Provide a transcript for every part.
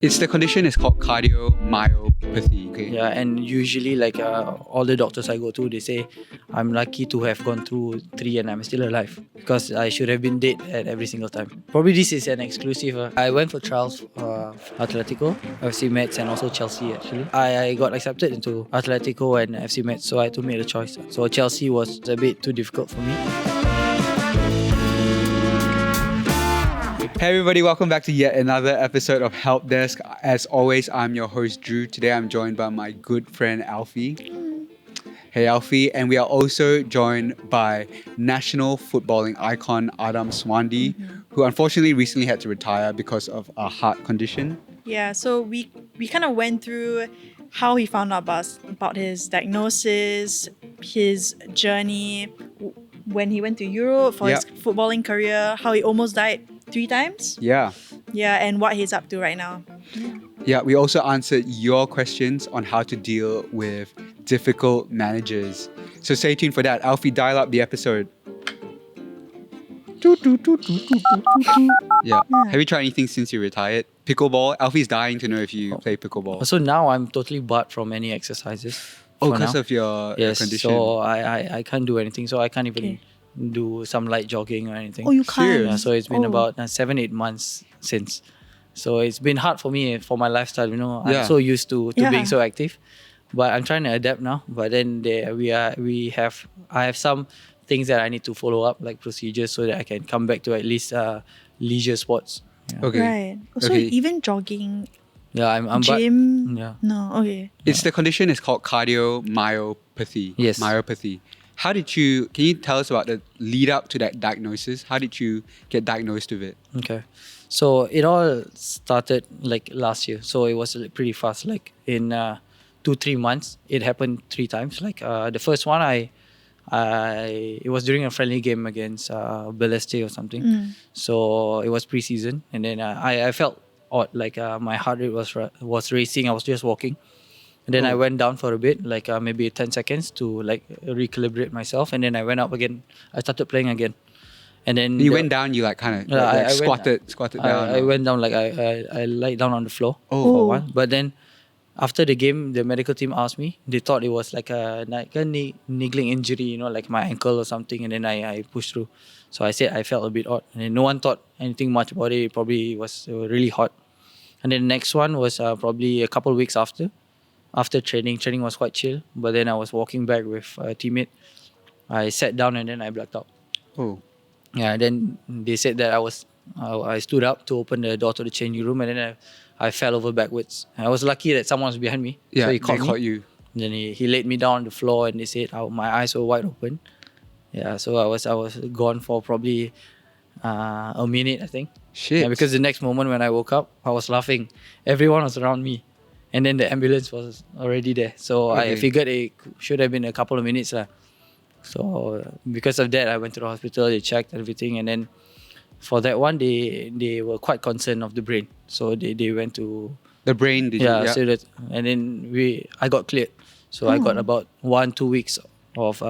It's the condition is called cardiomyopathy. Okay. Yeah, and usually all the doctors I go to, they say I'm lucky to have gone through 3 and I'm still alive because I should have been dead at every single time. Probably this is an exclusive. I went for trials Atletico, FC Metz and also Chelsea actually. I got accepted into Atletico and FC Metz, so I had to make a choice. So Chelsea was a bit too difficult for me. Hey everybody, welcome back to yet another episode of Help Desk. As always, I'm your host Drew. Today I'm joined by my good friend Alfie. Hey Alfie, and we are also joined by national footballing icon Adam Swandi, who unfortunately recently had to retire because of a heart condition. Yeah, so we kind of went through how he found out about his diagnosis, his journey when he went to Europe for his footballing career, how he almost died 3 times. Yeah, and what he's up to right now. Yeah, we also answered your questions on how to deal with difficult managers. So stay tuned for that. Alfie, dial up the episode. Yeah. Have you tried anything since you retired? Pickleball? Alfie's dying to know if you play pickleball. So now I'm totally barred from any exercises. Oh, because of your condition? So I can't do anything. So I can't even do some light jogging or anything. Oh, you can't? Yeah, so it's been about 7-8 months since. So it's been hard for me for my lifestyle. You know, I'm so used to being so active, but I'm trying to adapt now. But then I have some things that I need to follow up, like procedures, so that I can come back to at least leisure sports. Yeah. Okay. Right. So even jogging, I'm gym. No, okay. It's the condition is called cardiomyopathy. Yes. Myopathy. Can you tell us about the lead up to that diagnosis? How did you get diagnosed with it? Okay. So it all started last year. So it was pretty fast. In 2-3 months, it happened 3 times. The first one, it was during a friendly game against Baleste or something. So it was pre-season, and then I felt odd. My heart rate was racing. I was just walking. And then I went down for a bit, maybe 10 seconds to recalibrate myself. And then I went up again. I started playing again. And then you went down, you squatted down. I went down, I lied down on the floor for a while. But then after the game, the medical team asked me. They thought it was a niggling injury, my ankle or something. And then I pushed through. So I said I felt a bit odd. And then no one thought anything much about it. It probably was really hot. And then the next one was probably a couple of weeks after. After training was quite chill. But then I was walking back with a teammate. I sat down and then I blacked out. Oh. Yeah, then they said that I stood up to open the door to the changing room, and then I fell over backwards. And I was lucky that someone was behind me. Yeah, so he caught you. Then he laid me down on the floor, and they said my eyes were wide open. Yeah, so I was gone for probably a minute, I think. Shit. Yeah, because the next moment when I woke up, I was laughing. Everyone was around me. And then the ambulance was already there. So I figured it should have been a couple of minutes. So because of that, I went to the hospital, they checked everything. And then for that one, they were quite concerned of the brain. So they went to... The brain? So and then I got cleared. So I got about 1-2 weeks of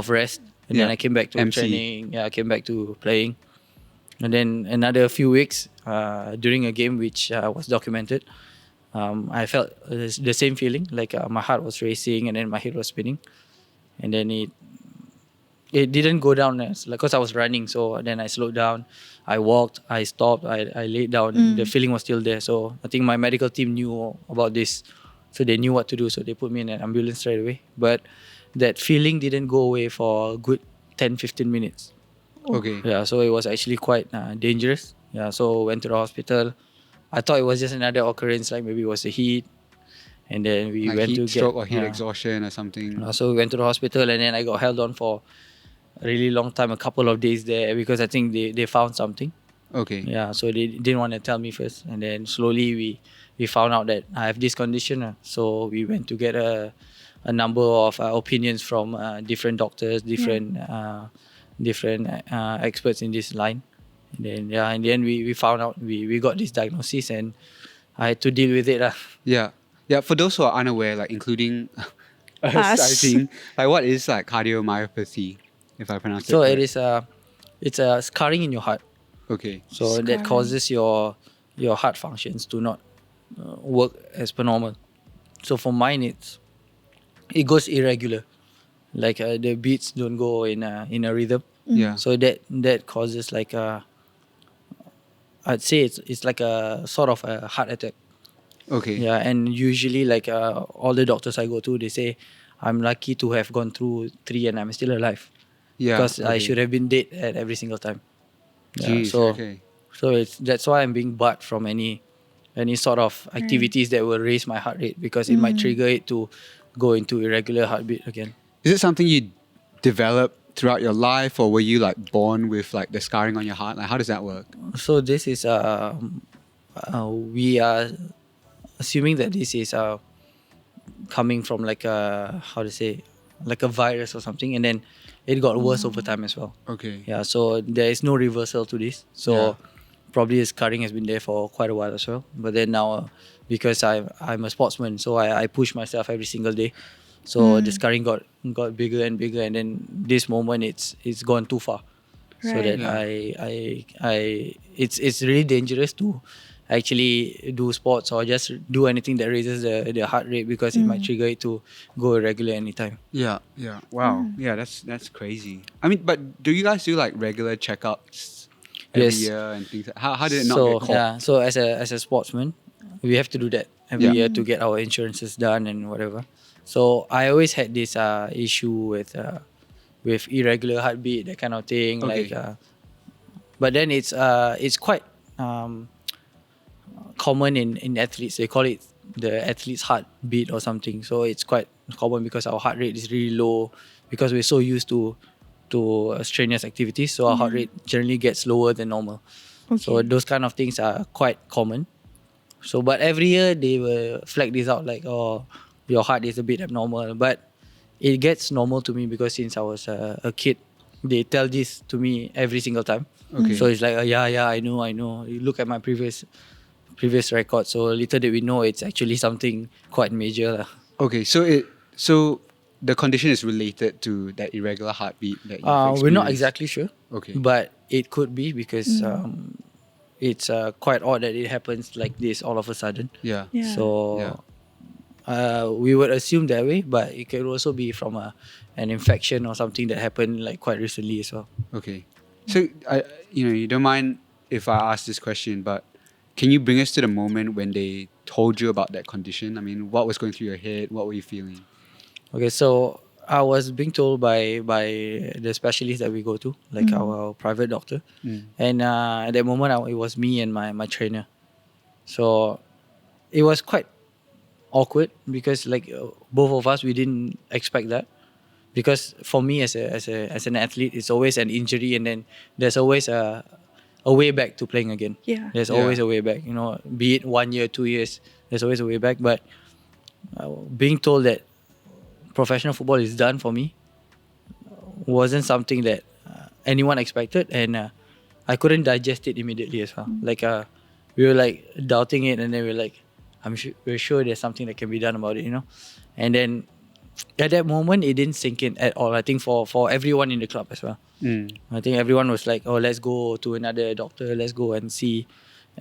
rest. And then I came back to training. Yeah, I came back to playing. And then another few weeks during a game which was documented. I felt the same feeling, my heart was racing and then my head was spinning. And then it didn't go down because I was running. So then I slowed down, I walked, I stopped, I laid down. The feeling was still there. So I think my medical team knew about this. So they knew what to do. So they put me in an ambulance straight away. But that feeling didn't go away for a good 10-15 minutes. Okay. Yeah, so it was actually quite dangerous. Yeah, so went to the hospital. I thought it was just another occurrence, maybe it was the heat. And then we went heat to stroke or heat exhaustion or something. So we went to the hospital and then I got held on for a really long time, a couple of days there, because I think they found something. Okay. Yeah, so they didn't want to tell me first. And then slowly we found out that I have this condition. So we went to get a number of opinions from different doctors, different experts in this line. And then in the end we found out we got this diagnosis and I had to deal with it. Yeah. For those who are unaware, including us, I think, what is cardiomyopathy, if I pronounce it so correct? it is it's a scarring in your heart. Okay. So that causes your heart functions to not work as per normal. So for mine, it goes irregular. Like the beats don't go in a rhythm. Yeah. So that causes like I'd say it's like a sort of a heart attack. Okay. Yeah, and usually like all the doctors I go to, they say I'm lucky to have gone through 3 and I'm still alive. Yeah. Because I okay. should have been dead at every single time. Yeah, Jeez. so Okay. so that's why I'm being barred from any sort of activities that will raise my heart rate, because it might trigger it to go into irregular heartbeat again. Is it something you developed throughout your life, or were you like born with like the scarring on your heart? Like, how does that work? So this is we are assuming that this is coming from like a, how to say, like a virus or something, and then it got worse over time as well. Okay. Yeah, so there is no reversal to this. So Yeah. probably the scarring has been there for quite a while as well. But then now, because I'm a sportsman, so I push myself every single day. So the scarring got bigger and bigger, and then this moment it's gone too far. So Right. that Yeah. it's really dangerous to actually do sports or just do anything that raises the heart rate, because it might trigger it to go irregular anytime. Yeah. Yeah. Wow. Yeah. That's crazy. I mean, but do you guys do like regular checkups every Yes. year and things? How did it not So get caught? yeah, so as a sportsman, we have to do that every Yeah. year to get our insurances done and whatever. So I always had this issue with irregular heartbeat, that kind of thing. Okay. Like, but then it's quite common in athletes. They call it the athlete's heartbeat or something. So it's quite common because our heart rate is really low, because we're so used to strenuous activities. So our heart rate generally gets lower than normal. So Okay. those kind of things are quite common. So, but every year they will flag this out like, oh, your heart is a bit abnormal. But it gets normal to me because since I was a kid, they tell this to me every single time. Okay. So it's like, yeah, I know. You look at my previous record. So little did we know it's actually something quite major lah. Okay. So the condition is related to that irregular heartbeat that you've We're not experienced. exactly sure. Okay. But it could be because it's quite odd that it happens like this all of a sudden. Yeah. Yeah. So we would assume that way, but it could also be from an infection or something that happened like quite recently as well. Okay. So you don't mind if I ask this question, but can you bring us to the moment when they told you about that condition? I mean, what was going through your head? What were you feeling? Okay, so I was being told by the specialist that we go to, like our private doctor, and at that moment it was me and my trainer. So it was quite awkward because like both of us, we didn't expect that, because for me as an athlete, it's always an injury, and then there's always a way back to playing again. Yeah. There's Yeah. always a way back, be it 1 year, 2 years, there's always a way back. But being told that professional football is done for me wasn't something that anyone expected, and I couldn't digest it immediately as well. Like we were like doubting it, and then we were like, we're sure there's something that can be done about it, And then at that moment, it didn't sink in at all. I think for everyone in the club as well. I think everyone was like, oh, let's go to another doctor, let's go and see,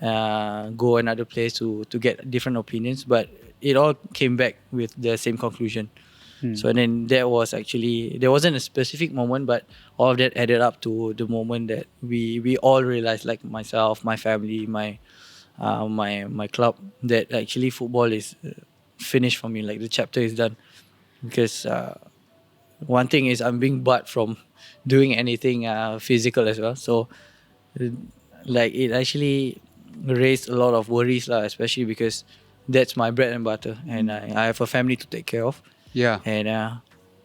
go another place to get different opinions. But it all came back with the same conclusion. So and then there wasn't a specific moment, but all of that added up to the moment that we all realized, like myself, my family, my club, that actually football is finished for me. Like the chapter is done, because one thing is I'm being barred from doing anything physical as well. So like it actually raised a lot of worries lah, especially because that's my bread and butter, and I have a family to take care of. Yeah. And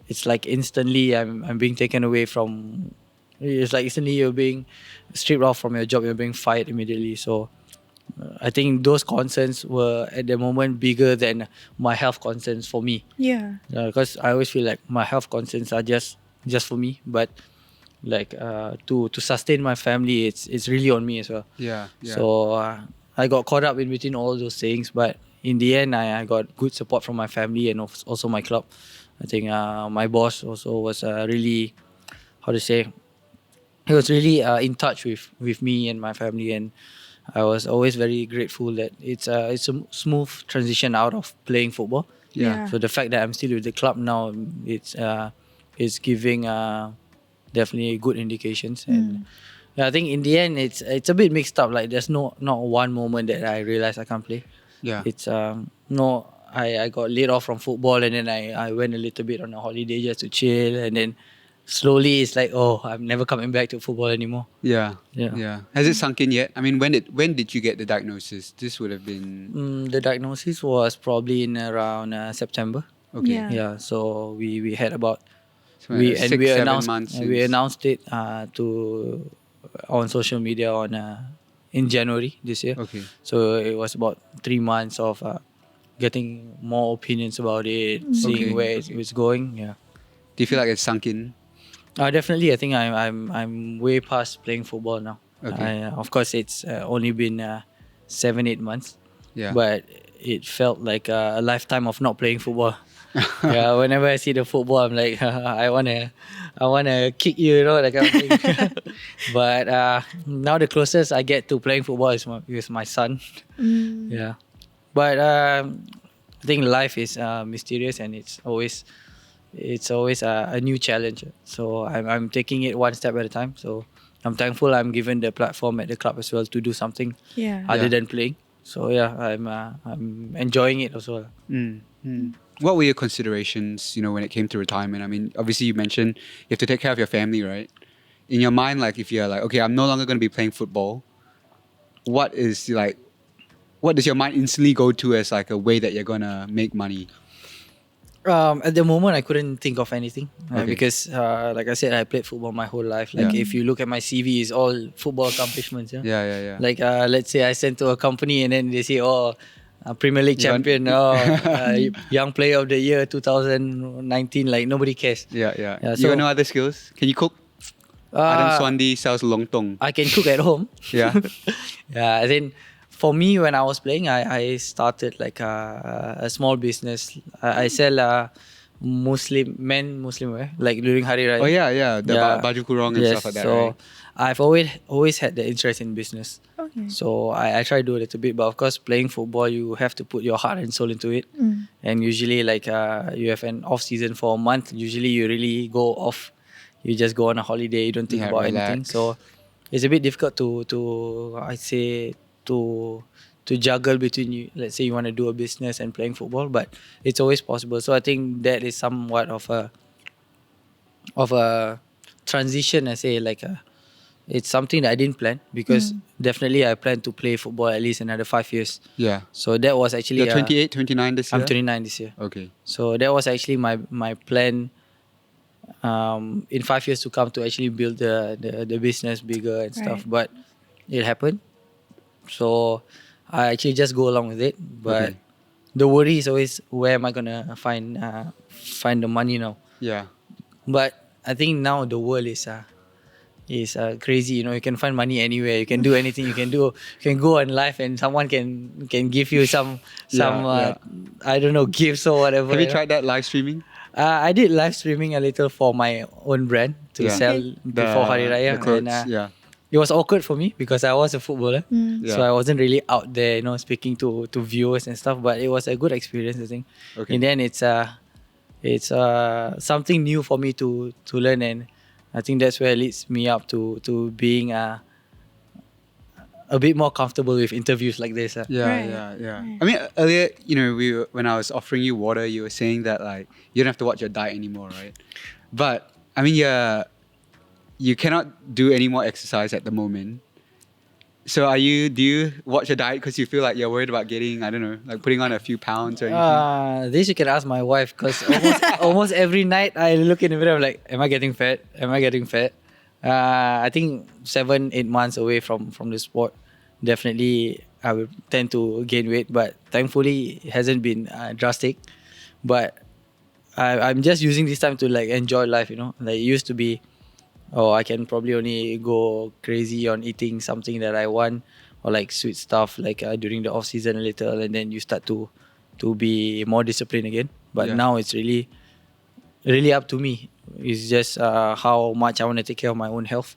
it's like instantly I'm being taken away from. It's like instantly you're being stripped off from your job. You're being fired immediately. So I think those concerns were at the moment bigger than my health concerns for me. Yeah. Because I always feel like my health concerns are just for me, but like to sustain my family, it's really on me as well. Yeah. So I got caught up in between all those things, but in the end, I got good support from my family and also my club. I think my boss also was really, how to say, he was really in touch with me and my family, and I was always very grateful that it's a smooth transition out of playing football. Yeah. So the fact that I'm still with the club now, it's giving definitely good indications. And yeah, I think in the end it's a bit mixed up. Like there's not one moment that I realized I can't play. Yeah. It's no, I got laid off from football, and then I went a little bit on a holiday just to chill, and then slowly it's like, oh, I'm never coming back to football anymore. Yeah. Yeah. Yeah. Has it sunk in yet? I mean, when did you get the diagnosis? This would have been The diagnosis was probably in around September. okay. Yeah. Yeah, so we had about So, we 6, and we 7 announced months we since- announced it to on social media on in January this year. Okay. So it was about 3 months of getting more opinions about it, seeing Okay. where it's going. Yeah, Do you feel like it's sunk in? definitely. I think I'm way past playing football now. Okay. Of course, it's only been 7-8 months, Yeah. but it felt like a lifetime of not playing football. Yeah, whenever I see the football, I'm like, I wanna kick you, you know, that kind of thing. But now the closest I get to playing football is with my son. Yeah, but I think life is mysterious, and it's always a new challenge. So I'm taking it one step at a time. So I'm thankful I'm given the platform at the club as well to do something Yeah. other Yeah. than playing. So yeah, I'm enjoying it also. What were your considerations, when it came to retirement? I mean, obviously you mentioned you have to take care of your family, right? In your mind, like if you're like, okay, I'm no longer going to be playing football, what does your mind instantly go to as like a way that you're going to make money? At the moment, I couldn't think of anything Okay. because, like I said, I played football my whole life. Like Yeah. if you look at my CV, it's all football accomplishments. Yeah. Yeah. Like let's say I sent to a company and then they say, oh, Premier League You want- champion, young player of the year 2019. Like nobody cares. Yeah. Yeah, You so- got no other skills? Can you cook? Adam Uh, Swandi sells lontong. I can cook at home. Yeah. Yeah, and then for me, when I was playing, I started like a small business. I sell Muslim wear, like during Hari Raya. Oh yeah. The Yeah. baju kurong and Yes, stuff like that, so right? I've always had the interest in business. Okay. So I try to do a little bit, but of course, playing football, you have to put your heart and soul into it. And usually, like you have an off season for a month. Usually, you really go off. You just go on a holiday. You don't think Yeah, about anything. relax. So it's a bit difficult to I'd say to juggle between you. Let's say you want to do a business and playing football, but it's always possible. So I think that is somewhat of a transition. I say like it's something that I didn't plan because definitely I plan to play football at least another 5 years. Yeah. So that was actually You're 28, 29 this year? I'm 29 this year. Okay. So that was actually my plan in 5 years to come to actually build the business bigger and stuff. Right. But it happened. So I actually just go along with it. But Okay. the worry is always where am I gonna find the money now? Yeah. But I think now the world is crazy. You can find money anywhere. You can do anything. You can go on live and someone can give you some Yeah. I don't know, gifts or whatever. Have you know. tried that live streaming? I did live streaming a little for my own brand to Yeah. sell before Hari Raya. The clothes, And, yeah. it was awkward for me because I was a footballer. Yeah. So I wasn't really out there, speaking to viewers and stuff. But it was a good experience, I think. Okay. And then it's something new for me to learn, and I think that's where it leads me up to being a bit more comfortable with interviews like this. Yeah. Right. I mean, earlier, when I was offering you water, you were saying that like you don't have to watch your diet anymore, right? But I mean, you cannot do any more exercise at the moment. So do you watch your diet because you feel like you're worried about getting, I don't know, like putting on a few pounds or anything? This you can ask my wife because almost every night I look in the mirror, I'm like, am I getting fat? Am I getting fat? I think 7-8 months away from the sport, definitely I will tend to gain weight, but thankfully it hasn't been drastic. But I'm just using this time to like enjoy life, like it used to be, I can probably only go crazy on eating something that I want, or like sweet stuff like during the off season a little, and then you start to be more disciplined again. But Yeah. now it's really up to me. It's just how much I want to take care of my own health.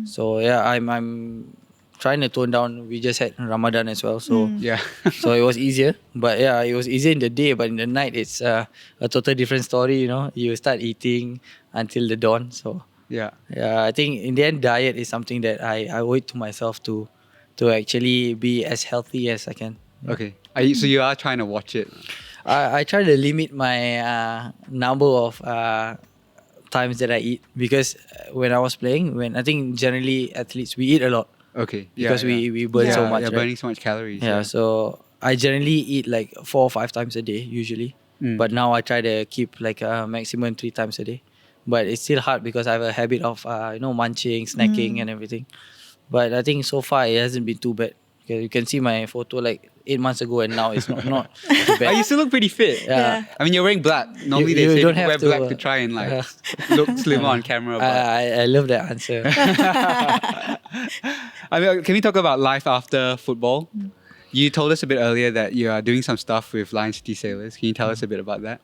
So yeah, I'm trying to tone down. We just had Ramadan as well, so Yeah. so it was easier. But yeah, it was easier in the day, but in the night it's a total different story. You start eating until the dawn. So Yeah. yeah, I think in the end, diet is something that I owe it to myself to actually be as healthy as I can. Okay. So you are trying to watch it. I try to limit my number of times that I eat, because when I was playing, when I think generally athletes, we eat a lot Okay. Yeah. because we burn yeah, so much. Yeah, right? burning so much calories. Yeah, so I generally eat like 4 or 5 times a day usually. But now I try to keep like a maximum 3 times a day. But it's still hard because I have a habit of munching, snacking, and everything. But I think so far it hasn't been too bad. You can see my photo like 8 months ago, and now it's not too bad. You still look pretty fit. Yeah. I mean, you're wearing black. Normally You they say don't people wear have to, black to try and like look slimmer on camera. But I love that answer. I mean, can we talk about life after football? You told us a bit earlier that you are doing some stuff with Lion City Sailors. Can you tell us a bit about that?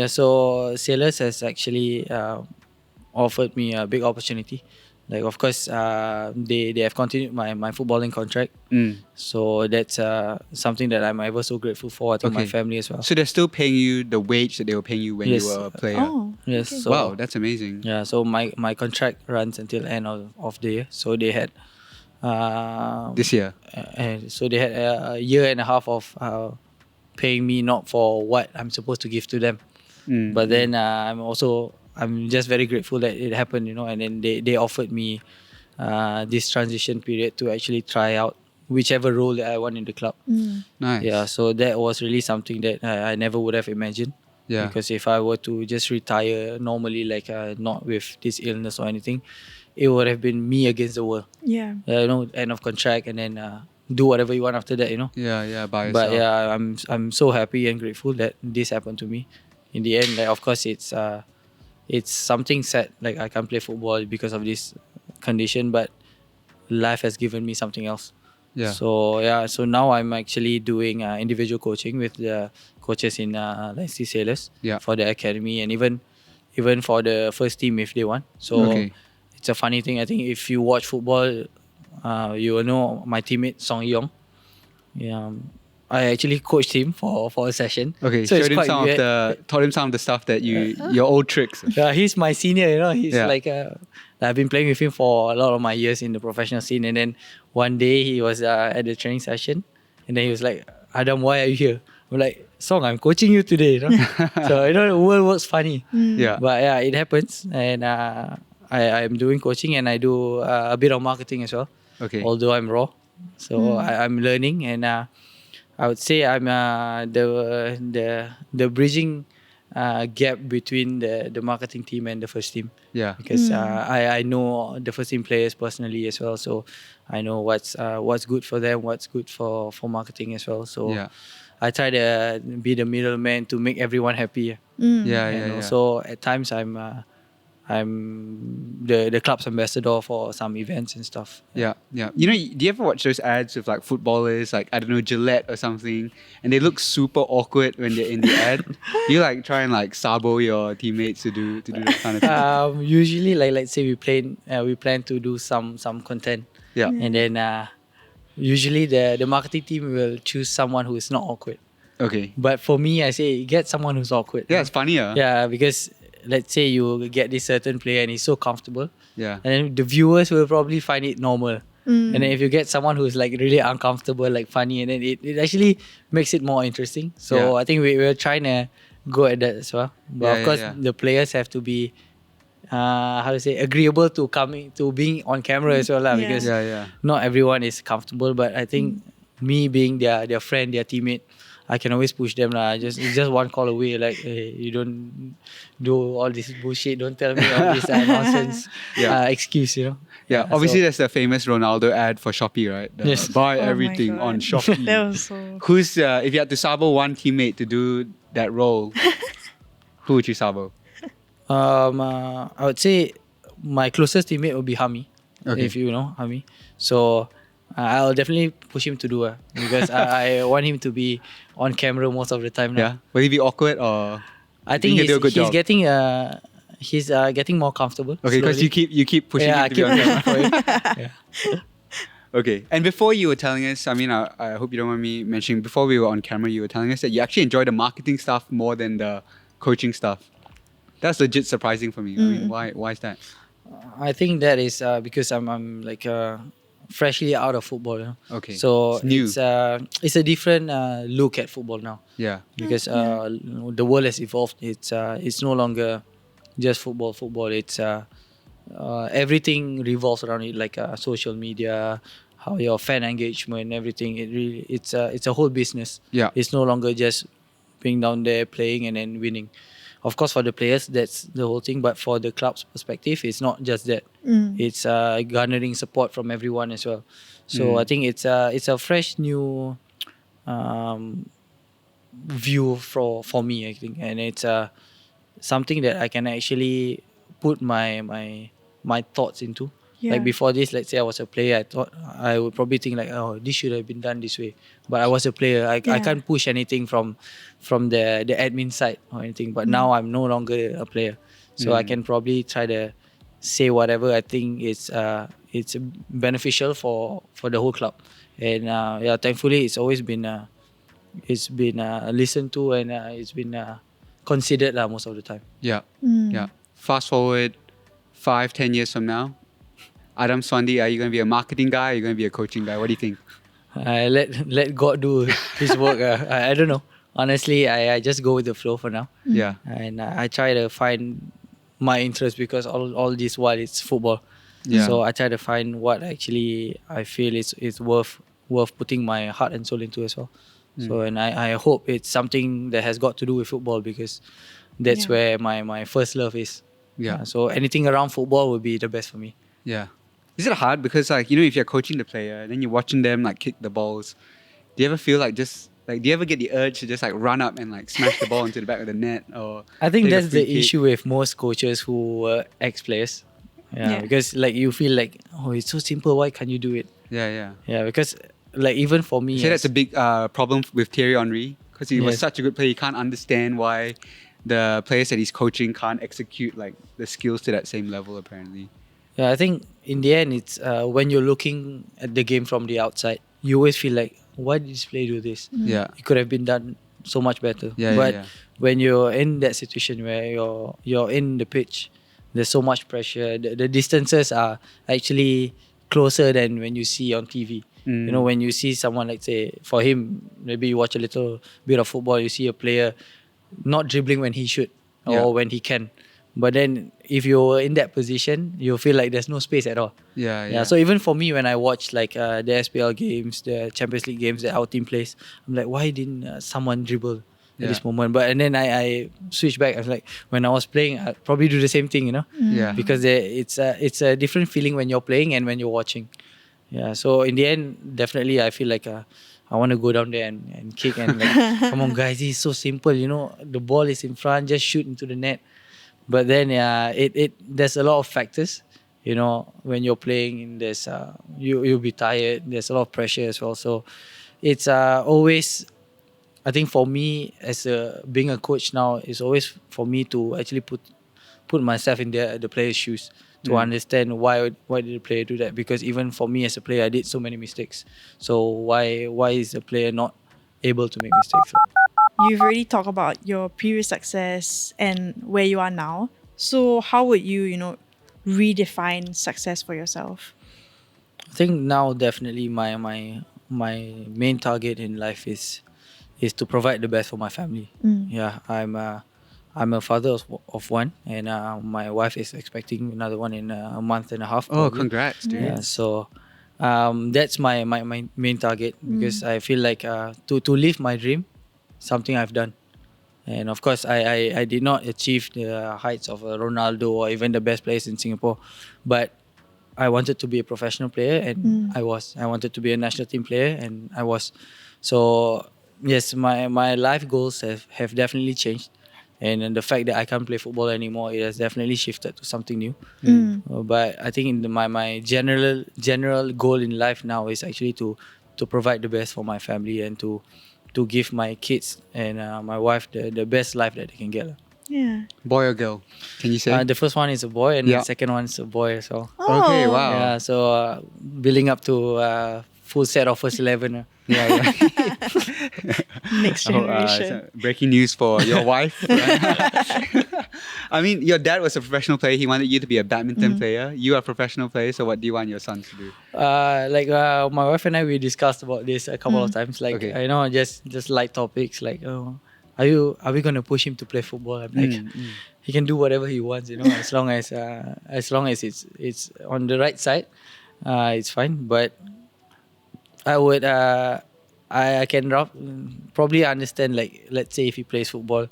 So Sailors has actually offered me a big opportunity. Like, of course, they have continued my footballing contract. So that's something that I'm ever so grateful for. I think my family as well. So they're still paying you the wage that they were paying you when you were a player? Oh, Yes. okay. So, Wow, that's amazing. Yeah. So my contract runs until end of the year. So they had This year? so they had a year and a half of paying me not for what I'm supposed to give to them. But then I'm just very grateful that it happened, and then they offered me this transition period to actually try out whichever role that I want in the club. Nice. Yeah, so that was really something that I never would have imagined. Yeah. Because if I were to just retire normally, like not with this illness or anything, it would have been me against the world. Yeah. End of contract, and then do whatever you want after that, Yeah, by yourself. But yeah, I'm so happy and grateful that this happened to me. In the end, like, of course, it's something sad. Like, I can't play football because of this condition, but life has given me something else. Yeah. So now I'm actually doing individual coaching with the coaches in Lion City Sailors for the academy, and even for the first team if they want. So it's a funny thing. I think if you watch football, you will know my teammate Song Yong. Yeah, I actually coached him for a session. Okay, so taught him some of the stuff that your old tricks. Yeah, he's my senior. He's like I've been playing with him for a lot of my years in the professional scene, and then one day he was at the training session, and then he was like, "Adam, why are you here?" I'm like, "Song, I'm coaching you today." So the world works funny. Yeah. But yeah, it happens, and I'm doing coaching, and I do a bit of marketing as well. Okay. Although I'm raw, so I'm learning, and I would say I'm the bridging gap between the marketing team and the first team. Yeah. Because I know the first team players personally as well, so I know what's good for them, what's good for marketing as well. So I try to be the middleman to make everyone happy. So at times I'm the club's ambassador for some events and stuff. Yeah. Do you ever watch those ads with like footballers, like, I don't know, Gillette or something, and they look super awkward when they're in the ad? Do you like try and like sabo your teammates to do that kind of thing? Usually, like, let's say we plan to do some content. Yeah. And then usually the marketing team will choose someone who is not awkward. Okay. But for me, I say get someone who's awkward. Yeah, it's funnier. Yeah, because let's say you get this certain player and he's so comfortable. Yeah. And then the viewers will probably find it normal. And then if you get someone who's like really uncomfortable, like funny, and then it actually makes it more interesting. So I think we're trying to go at that as well. But of course, the players have to be agreeable to being on camera as well, because not everyone is comfortable. But I think me being their friend, their teammate, I can always push them. It's just one call away. Like, hey, you don't do all this bullshit. Don't tell me all this nonsense excuse, Yeah, obviously there's the famous Ronaldo ad for Shopee, right? Yes. Buy Oh my everything God. on Shopee. That was so... Who's, if you had to sabo one teammate to do that role, who would you sabo? I would say my closest teammate would be Hami. Okay. If you know Hami. So I'll definitely push him to do it because I want him to be on camera most of the time now. Yeah. Will he be awkward or? I think he'll do a good job? he's getting more comfortable. Okay, because slowly. you keep pushing him I to be keep on camera. pushing for him. Yeah. Okay. And before you were telling us, I mean, I hope you don't mind me mentioning, before we were on camera, you were telling us that you actually enjoy the marketing stuff more than the coaching stuff. That's legit surprising for me. I mean, why is that? I think that is because I'm like freshly out of football. You know? Okay. So It's new. it's a different look at football now Yeah. because the world has evolved. It's no longer just football. Football. It's everything revolves around it, like social media, how your fan engagement, everything. It's a whole business. Yeah. It's no longer just being down there playing and then winning. Of course, for the players, that's the whole thing. But for the club's perspective, it's not just that. It's garnering support from everyone as well. So I think it's a fresh new view for me. I think, and it's something that I can actually put my thoughts into. Yeah. Like before this, let's say I was a player, I thought I would probably think like, oh, this should have been done this way. But I was a player. I can't push anything from the admin side or anything. But now I'm no longer a player, so I can probably try to say whatever I think it's beneficial for the whole club. And thankfully it's always been listened to, and it's been considered most of the time. Yeah. Yeah. Fast forward 5-10 years from now, Adam Swandi, are you going to be a marketing guy? Or are you going to be a coaching guy? What do you think? Let God do His work. I don't know. Honestly, I just go with the flow for now. Yeah. And I try to find my interest because all this while it's football. Yeah. So I try to find what actually I feel is worth putting my heart and soul into as well. So and I hope it's something that has got to do with football because that's where my first love is. Yeah. So anything around football would be the best for me. Yeah. Is it hard? Because if you're coaching the player and then you're watching them kick the balls, do you ever feel do you ever get the urge to just run up and smash the ball into the back of the net? Or I think take a that's free the kick? issue with most coaches who were ex-players. Yeah. Because you feel oh, it's so simple, why can't you do it? Yeah. Yeah, because even for me, You say that's a big problem with Thierry Henry because he was Yes. such a good player. He can't understand why the players that he's coaching can't execute the skills to that same level apparently. Yeah, I think in the end, it's when you're looking at the game from the outside, you always feel why did this player do this? Yeah. It could have been done so much better. Yeah, but yeah. when you're in that situation where you're in the pitch, there's so much pressure. The distances are actually closer than when you see on TV. You know, when you see someone, let's say, for him, maybe you watch a little bit of football, you see a player not dribbling when he should or when he can. But then if you're in that position, you feel there's no space at all. Yeah. So even for me, when I watch the SPL games, the Champions League games that our team plays, I'm why didn't someone dribble at this moment? And then I switch back. I was when I was playing, I'd probably do the same thing, Yeah. because it's a different feeling when you're playing and when you're watching. Yeah. So in the end, definitely I feel I want to go down there and kick and come on guys, this is so simple. The ball is in front, just shoot into the net. But then there's a lot of factors. When you're playing, there's you'll be tired. There's a lot of pressure as well. So it's always, I think for me as being a coach now, it's always for me to actually put myself in the player's shoes to understand why did the player do that. Because even for me as a player, I did so many mistakes. So why is the player not able to make mistakes? You've already talked about your previous success and where you are now. So how would you, redefine success for yourself? I think now definitely my main target in life is to provide the best for my family. Yeah, I'm a father of one, and my wife is expecting another one in a month and a half. Oh, probably. congrats, dude. Yeah, so that's my main target because I feel to live my dream, something I've done. And of course, I did not achieve the heights of Ronaldo or even the best players in Singapore, but I wanted to be a professional player, and I was. I wanted to be a national team player, and I was. So yes, my life goals have definitely changed. And the fact that I can't play football anymore, it has definitely shifted to something new. But I think my general goal in life now is actually to provide the best for my family and to give my kids and my wife the best life that they can get. Yeah. Boy or girl? Can you say? The first one is a boy, and Yeah. the second one is a boy as well. Okay, Oh. wow. Yeah, so building up to full set of first 11. Yeah. Next generation. So breaking news for your wife. I mean, your dad was a professional player. He wanted you to be a badminton player. You are a professional player. So what do you want your sons to do? My wife and I, we discussed about this a couple of times. Like, Okay. you know, just light topics. Like, oh, are we gonna push him to play football? I'm like, he can do whatever he wants. You know, as long as it's on the right side, it's fine. But I would I can probably understand, like, let's say if he plays football,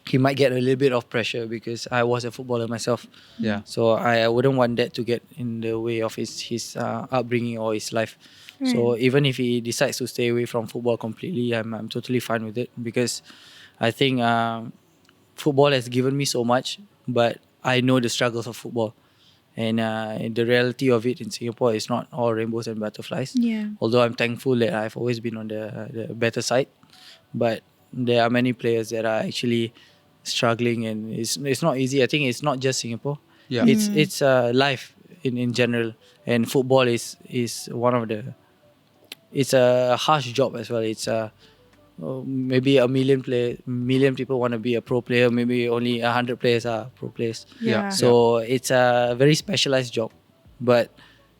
he might get a little bit of pressure because I was a footballer myself. Yeah. So I wouldn't want that to get in the way of his upbringing or his life. So even if he decides to stay away from football completely, I'm totally fine with it, because I think football has given me so much, but I know the struggles of football. And the reality of it in Singapore is not all rainbows and butterflies. Yeah. Although I'm thankful that I've always been on the better side, but there are many players that are actually struggling, and it's not easy. I think it's not just Singapore. Yeah. It's life in general, and football is one of the. It's a harsh job as well. It's maybe a million people want to be a pro player. Maybe only 100 players are pro players. Yeah. So it's a very specialized job, but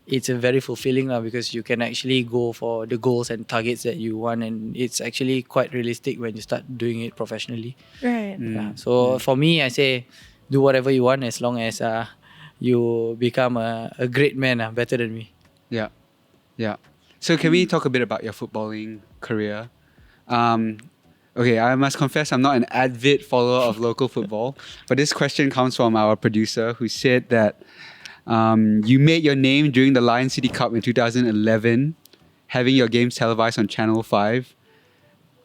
it's a very fulfilling now, because you can actually go for the goals and targets that you want, and it's actually quite realistic when you start doing it professionally. Right. Yeah. So for me, I say, do whatever you want as long as you become a great man, better than me. Yeah. Yeah. So can we talk a bit about your footballing career? Okay, I must confess I'm not an avid follower of local football, but this question comes from our producer, who said that you made your name during the Lion City Cup in 2011, having your games televised on Channel 5.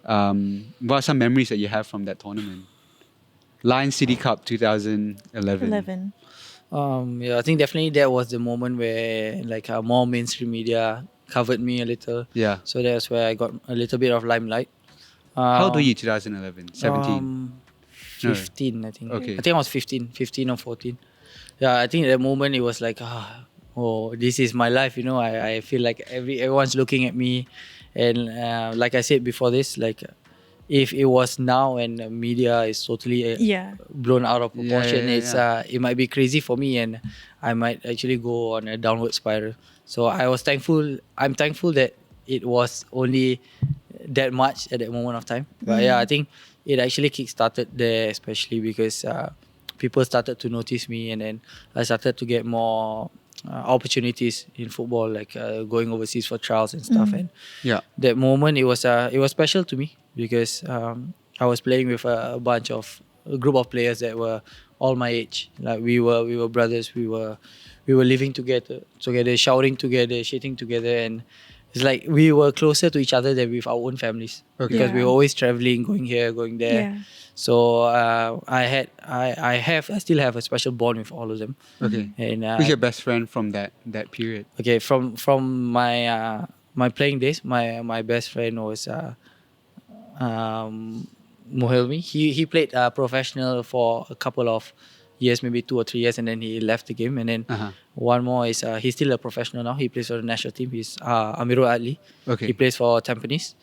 What are some memories that you have from that tournament? Lion City Cup 2011. 11. Yeah, I think definitely that was the moment where more mainstream media covered me a little. Yeah. So that's where I got a little bit of limelight. How old were you 2011? 17? 15, I think. Okay. I think I was 15 or 14. Yeah, I think at that moment it was like, oh, this is my life, you know. I feel like everyone's looking at me. And like I said before this, like, if it was now and the media is totally blown out of proportion, it might be crazy for me, and I might actually go on a downward spiral. So I'm thankful that it was only that much at that moment of time. But yeah, I think it actually kick-started there, especially because people started to notice me, and then I started to get more opportunities in football, like going overseas for trials and stuff. And that moment, it was special to me, because I was playing with a group of players that were all my age. Like we were brothers. We were living together, shouting together, shitting together, and it's like we were closer to each other than with our own families, because we were always traveling, going here, going there. Yeah. So I still have a special bond with all of them. Okay. And who's your best friend from that period? Okay, from my playing days, my best friend was Mohelmi. He played professional for a couple of years, maybe 2 or 3 years, and then he left the game. And then one more is he's still a professional now. He plays for the national team. He's Amirul Adli. Okay. He plays for Tampines.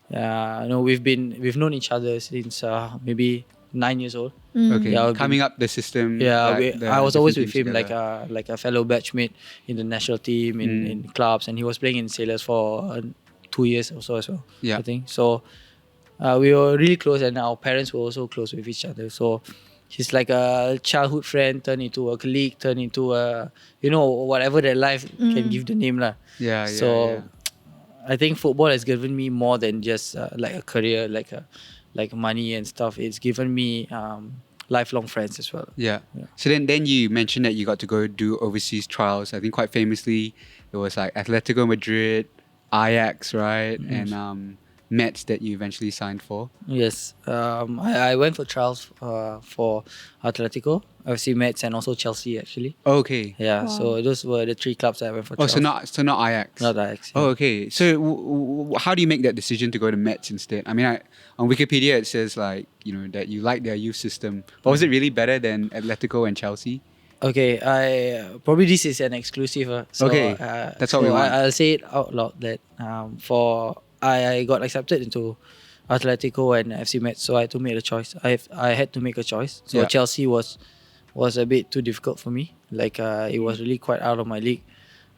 We've known each other since maybe 9 years old. Okay. Yeah, Coming up the system. I was always with him, together. like a fellow batchmate in the national team, in clubs, and he was playing in Sailors for 2 years or so as well. Yeah. I think so. We were really close, and our parents were also close with each other. So he's like a childhood friend turned into a colleague, turned into a, whatever that life can give the name lah. Yeah. So I think football has given me more than just like a career, like money and stuff. It's given me lifelong friends as well. Yeah. So then you mentioned that you got to go do overseas trials. I think quite famously it was like Atletico Madrid, Ajax, right? And Metz that you eventually signed for. Yes. I went for trials for Atletico, FC Metz, and also Chelsea actually. Okay. Yeah. Wow. So those were the 3 clubs I went for Oh, trials. so not Ajax. Not Ajax. Oh, Yeah. okay. So how do you make that decision to go to Metz instead? I mean, on Wikipedia it says like that you like their youth system, but was it really better than Atletico and Chelsea? Okay, I probably this is an exclusive. So, Okay, that's what we want. I'll say it out loud that I got accepted into Atletico and FC Metz, so I had to make a choice. I had to make a choice. So Yeah. Chelsea was a bit too difficult for me. Like it was really quite out of my league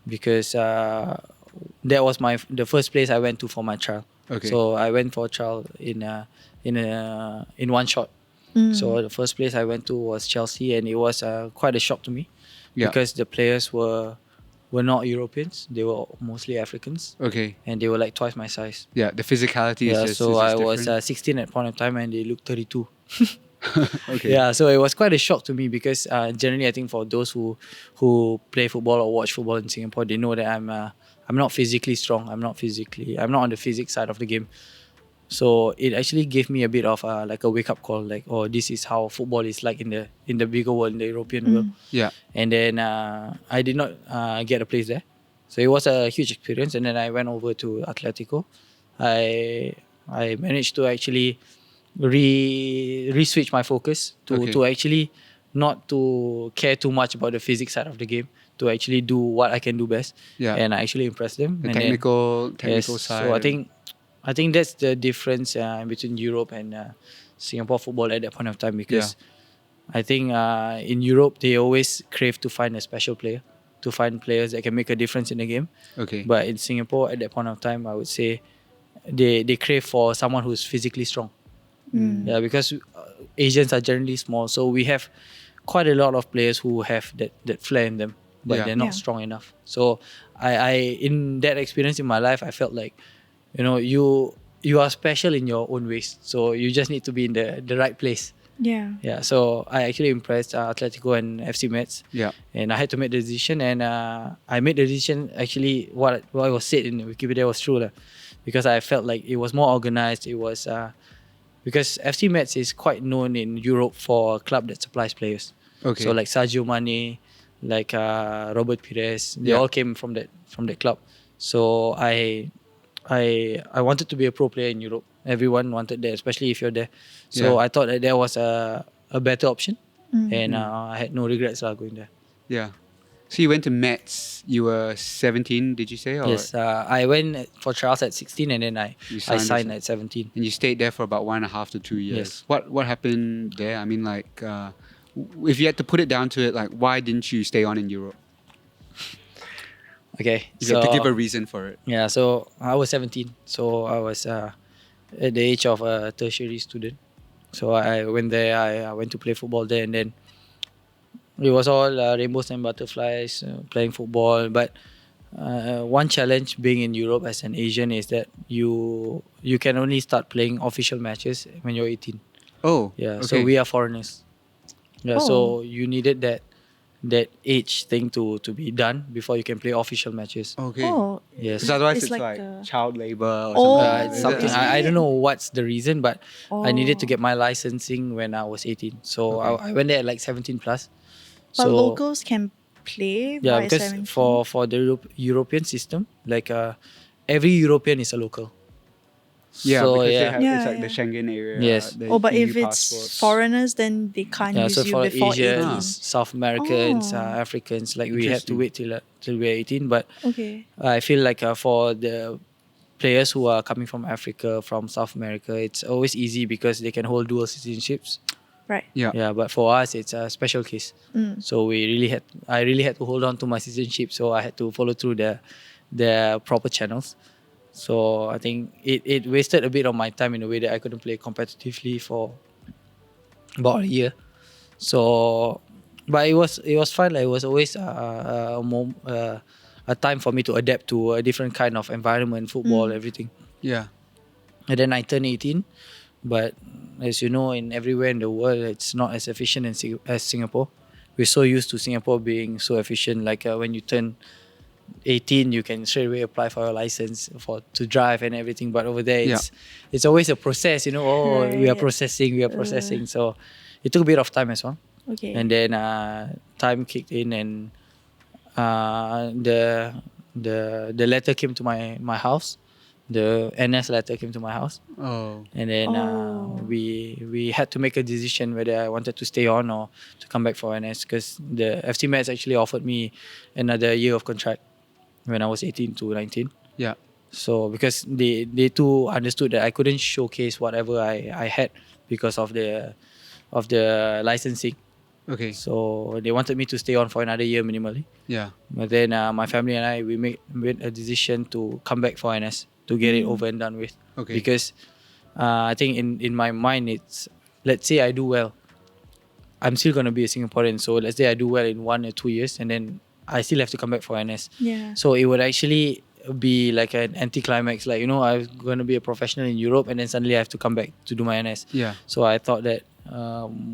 because that was the first place I went to for my trial. Okay. So I went for a trial in one shot. So the first place I went to was Chelsea, and it was quite a shock to me because the players were not Europeans; they were mostly Africans, Okay. and they were like twice my size. Yeah, the physicality is Yeah, just. so is I just was different. 16 at point of time, and they looked 32. Okay. Yeah, so it was quite a shock to me because generally I think for those who play football or watch football in Singapore, they know that I'm not physically strong. I'm not on the physics side of the game. So it actually gave me a bit of like a wake up call, like, oh, this is how football is like in the bigger world, in the European world. Yeah. And then I did not get a place there, so it was a huge experience. And then I went over to Atletico. I managed to actually re-switch my focus to actually not to care too much about the physics side of the game, to actually do what I can do best. Yeah. And I actually impressed them. The And then- technical Yes, side. so I think that's the difference between Europe and Singapore football at that point of time, because I think in Europe they always crave to find a special player, to find players that can make a difference in the game. Okay. But in Singapore at that point of time, I would say they crave for someone who's physically strong. Yeah, because Asians are generally small, so we have quite a lot of players who have that flair in them, but Yeah. they're not Yeah. strong enough. So I in that experience in my life, I felt like, you are special in your own ways. So you just need to be in the right place. Yeah. Yeah. So I actually impressed Atletico and FC Metz. Yeah. And I had to make the decision, and I made the decision. Actually, what was said in Wikipedia was true, because I felt like it was more organized. It was because FC Metz is quite known in Europe for a club that supplies players. Okay. So like Sadio Mane, like Robert Pires, they Yeah. all came from that club. So I wanted to be a pro player in Europe. Everyone wanted that, especially if you're there. So Yeah. I thought that there was a better option, and I had no regrets going there. Yeah. So you went to Metz. You were 17, did you say? Or Yes, I went for trials at 16, and then I You signed at- at 17. And you stayed there for about 1.5 to 2 years. Yes. What happened there? I mean, like, if you had to put it down to it, like, why didn't you stay on in Europe? Okay, If you had to give a reason for it. yeah, so I was 17. So I was at the age of a tertiary student. So I went there, I went to play football there, and then it was all rainbows and butterflies, playing football. But one challenge being in Europe as an Asian is that you can only start playing official matches when you're 18. Oh. Yeah, Okay. so we are foreigners. Yeah, Oh. so you needed that age thing to be done before you can play official matches. Okay. Oh. Yes. Because otherwise It's it's like like, a- child labor or Oh. something. It's Is something that- I don't know what's the reason, but I needed to Oh. get my licensing when I was 18. So Okay. I went there at like 17 plus. But So locals can play yeah, by because 17. for the European system, like every European is a local. Yeah, So because they yeah, have, Yeah, it's like yeah. the Schengen area. Yes. the Oh, but EU if it's passports. foreigners, then they can't yeah. use So you for before Asians, 18. South Americans, Oh. Africans, like we had to Interesting. wait till we're 18. But Okay. I feel like for the players who are coming from Africa, from South America, it's always easy because they can hold dual citizenships. Right. Yeah. Yeah, but for us, it's a special case. So I really had to hold on to my citizenship. So I had to follow through the proper channels. So I think it wasted a bit of my time in a way that I couldn't play competitively for about a year. So, but it was fun. Like, it was always a time for me to adapt to a different kind of environment, football, everything. Yeah. And then I turned 18. But as you know, in everywhere in the world, it's not as efficient as Singapore. We're so used to Singapore being so efficient. Like when you turn 18, you can straight away apply for your license to drive and everything. But over there, it's always a process, you know. Oh, we are processing. So it took a bit of time as well. Okay. And then time kicked in, and the letter came to my house. The NS letter came to my house. Oh. And then we had to make a decision whether I wanted to stay on or to come back for NS, because the FC Metz actually offered me another year of contract when I was 18 to 19. Yeah. So because they too understood that I couldn't showcase whatever I had because of the licensing. Okay. So they wanted me to stay on for another year minimally. Yeah. But then my family and I, we made a decision to come back for NS to get it over and done with. Okay. Because I think in my mind, it's, let's say I do well, I'm still going to be a Singaporean. So let's say I do well in 1 or 2 years, and then I still have to come back for NS. Yeah. So it would actually be like an anticlimax. Like, you know, I'm going to be a professional in Europe, and then suddenly I have to come back to do my NS. Yeah. So I thought that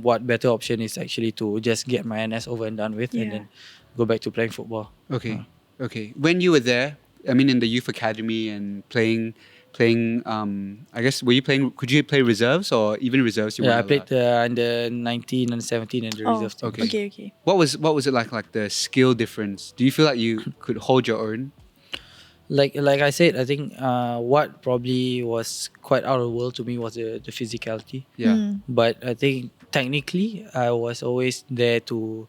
what better option is actually to just get my NS over and done with, and then go back to playing football. Okay. Okay. When you were there, I mean, in the youth academy and playing, I guess, could you play reserves or even reserves? I played under 19 and 17 and the reserve team. Okay. What was it like the skill difference? Do you feel like you could hold your own? Like I said, I think what probably was quite out of the world to me was the physicality. Yeah. But I think technically I was always there to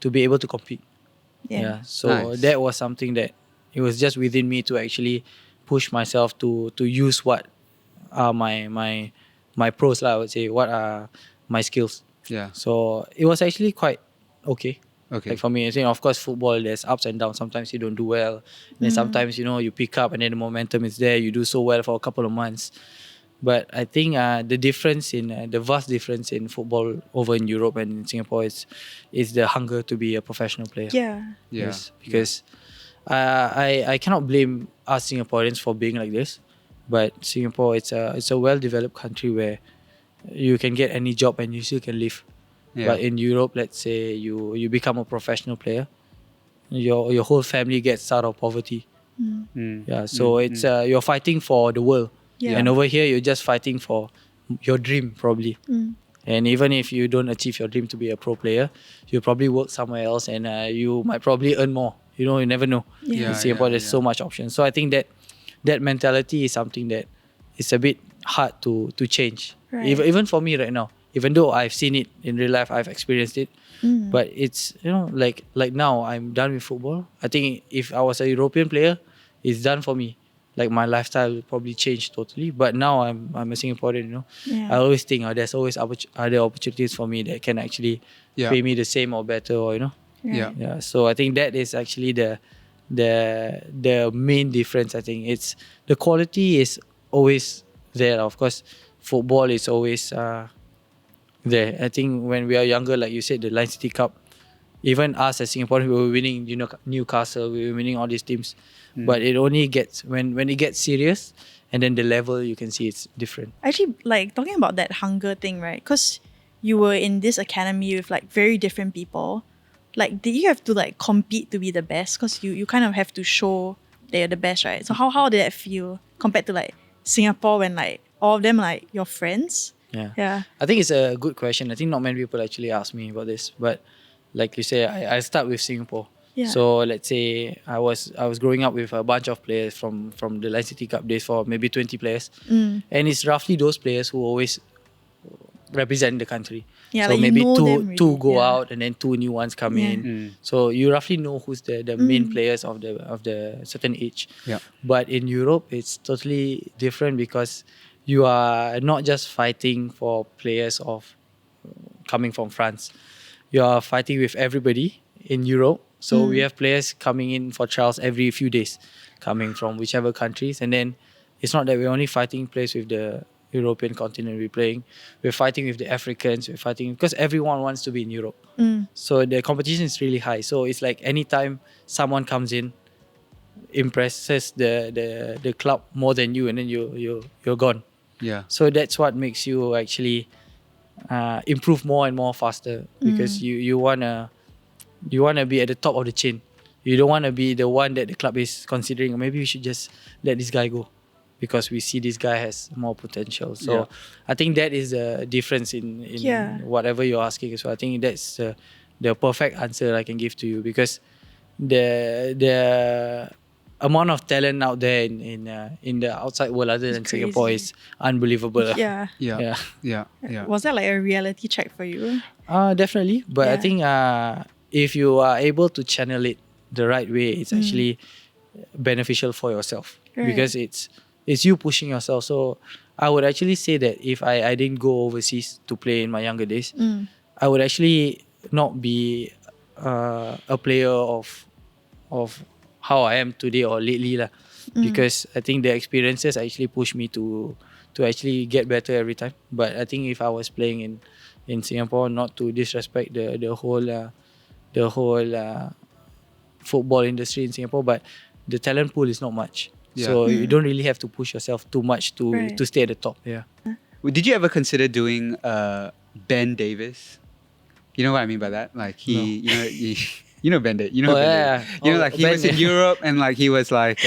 be able to compete. Yeah. So Nice. that was something that it was just within me to actually push myself to use what are my pros, I would say, what are my skills. Yeah. So it was actually quite okay. Okay. Like for me, I think, of course, football, there's ups and downs. Sometimes you don't do well. And then sometimes, you know, you pick up and then the momentum is there. You do so well for a couple of months. But I think the vast difference in football over in Europe and in Singapore is the hunger to be a professional player. Yeah. Yes, because I cannot blame us Singaporeans for being like this. But Singapore, it's a well-developed country where you can get any job and you still can live. Yeah. But in Europe, let's say you become a professional player, your whole family gets out of poverty. Yeah, so it's you're fighting for the world. Yeah. And over here, you're just fighting for your dream, probably. And even if you don't achieve your dream to be a pro player, you probably work somewhere else and you might probably earn more. You know, you never know. Yeah. In Singapore, there's so much options. So I think that mentality is something that is a bit hard to change. Right. Even for me right now. Even though I've seen it in real life, I've experienced it. But it's, you know, like now I'm done with football. I think if I was a European player, it's done for me. Like my lifestyle will probably change totally. But now I'm a Singaporean, you know. Yeah. I always think there's always other opportunities for me that can actually pay me the same or better, or, you know. Yeah. Yeah. So I think that is actually the main difference. I think it's the quality is always there. Of course, football is always there. I think when we are younger, like you said, the Line City Cup, even us as Singaporeans, we were winning, you know, Newcastle, we were winning all these teams. But it only gets, when it gets serious, and then the level, you can see it's different. Actually, like talking about that hunger thing, right? Because you were in this academy with like very different people. Like, did you have to like compete to be the best? Because you kind of have to show that you're the best, right? So how did that feel compared to like Singapore when like all of them are, like your friends? Yeah. I think it's a good question. I think not many people actually ask me about this, but like you say, I start with Singapore. Yeah. So let's say I was growing up with a bunch of players from the Line City Cup days, for maybe 20 players, and it's roughly those players who always represent the country. Yeah, so like maybe you know them two really. go Yeah. out and then 2 new ones come in. So you roughly know who's the main players of the certain age. Yeah. But in Europe, it's totally different because you are not just fighting for players coming from France. You are fighting with everybody in Europe. So we have players coming in for trials every few days, coming from whichever countries. And then it's not that we're only fighting players with the European continent we're fighting with the Africans, we're fighting because everyone wants to be in Europe. So the competition is really high. So it's like anytime someone comes in, impresses the club more than you, and then you're gone. Yeah. So that's what makes you actually improve more and more faster, because you wanna be at the top of the chain. you don't want to be the one that the club is considering. Maybe we should just let this guy go because we see this guy has more potential. So I think that is the difference in whatever you're asking. So I think that's the perfect answer I can give to you, because the amount of talent out there in the outside world other than Singapore is unbelievable. Yeah. Was that like a reality check for you? Definitely. But I think if you are able to channel it the right way, it's actually beneficial for yourself, because it's you pushing yourself. So I would actually say that if I didn't go overseas to play in my younger days, I would actually not be a player of how I am today or lately lah. Because I think the experiences actually push me to actually get better every time. But I think if I was playing in Singapore, not to disrespect the whole football industry in Singapore, but the talent pool is not much. So you don't really have to push yourself too much to stay at the top. Did you ever consider doing Ben Davis? You know what I mean by that? Like you know Ben Davis. You know Ben Davis. You know, like he was in Europe and like he was like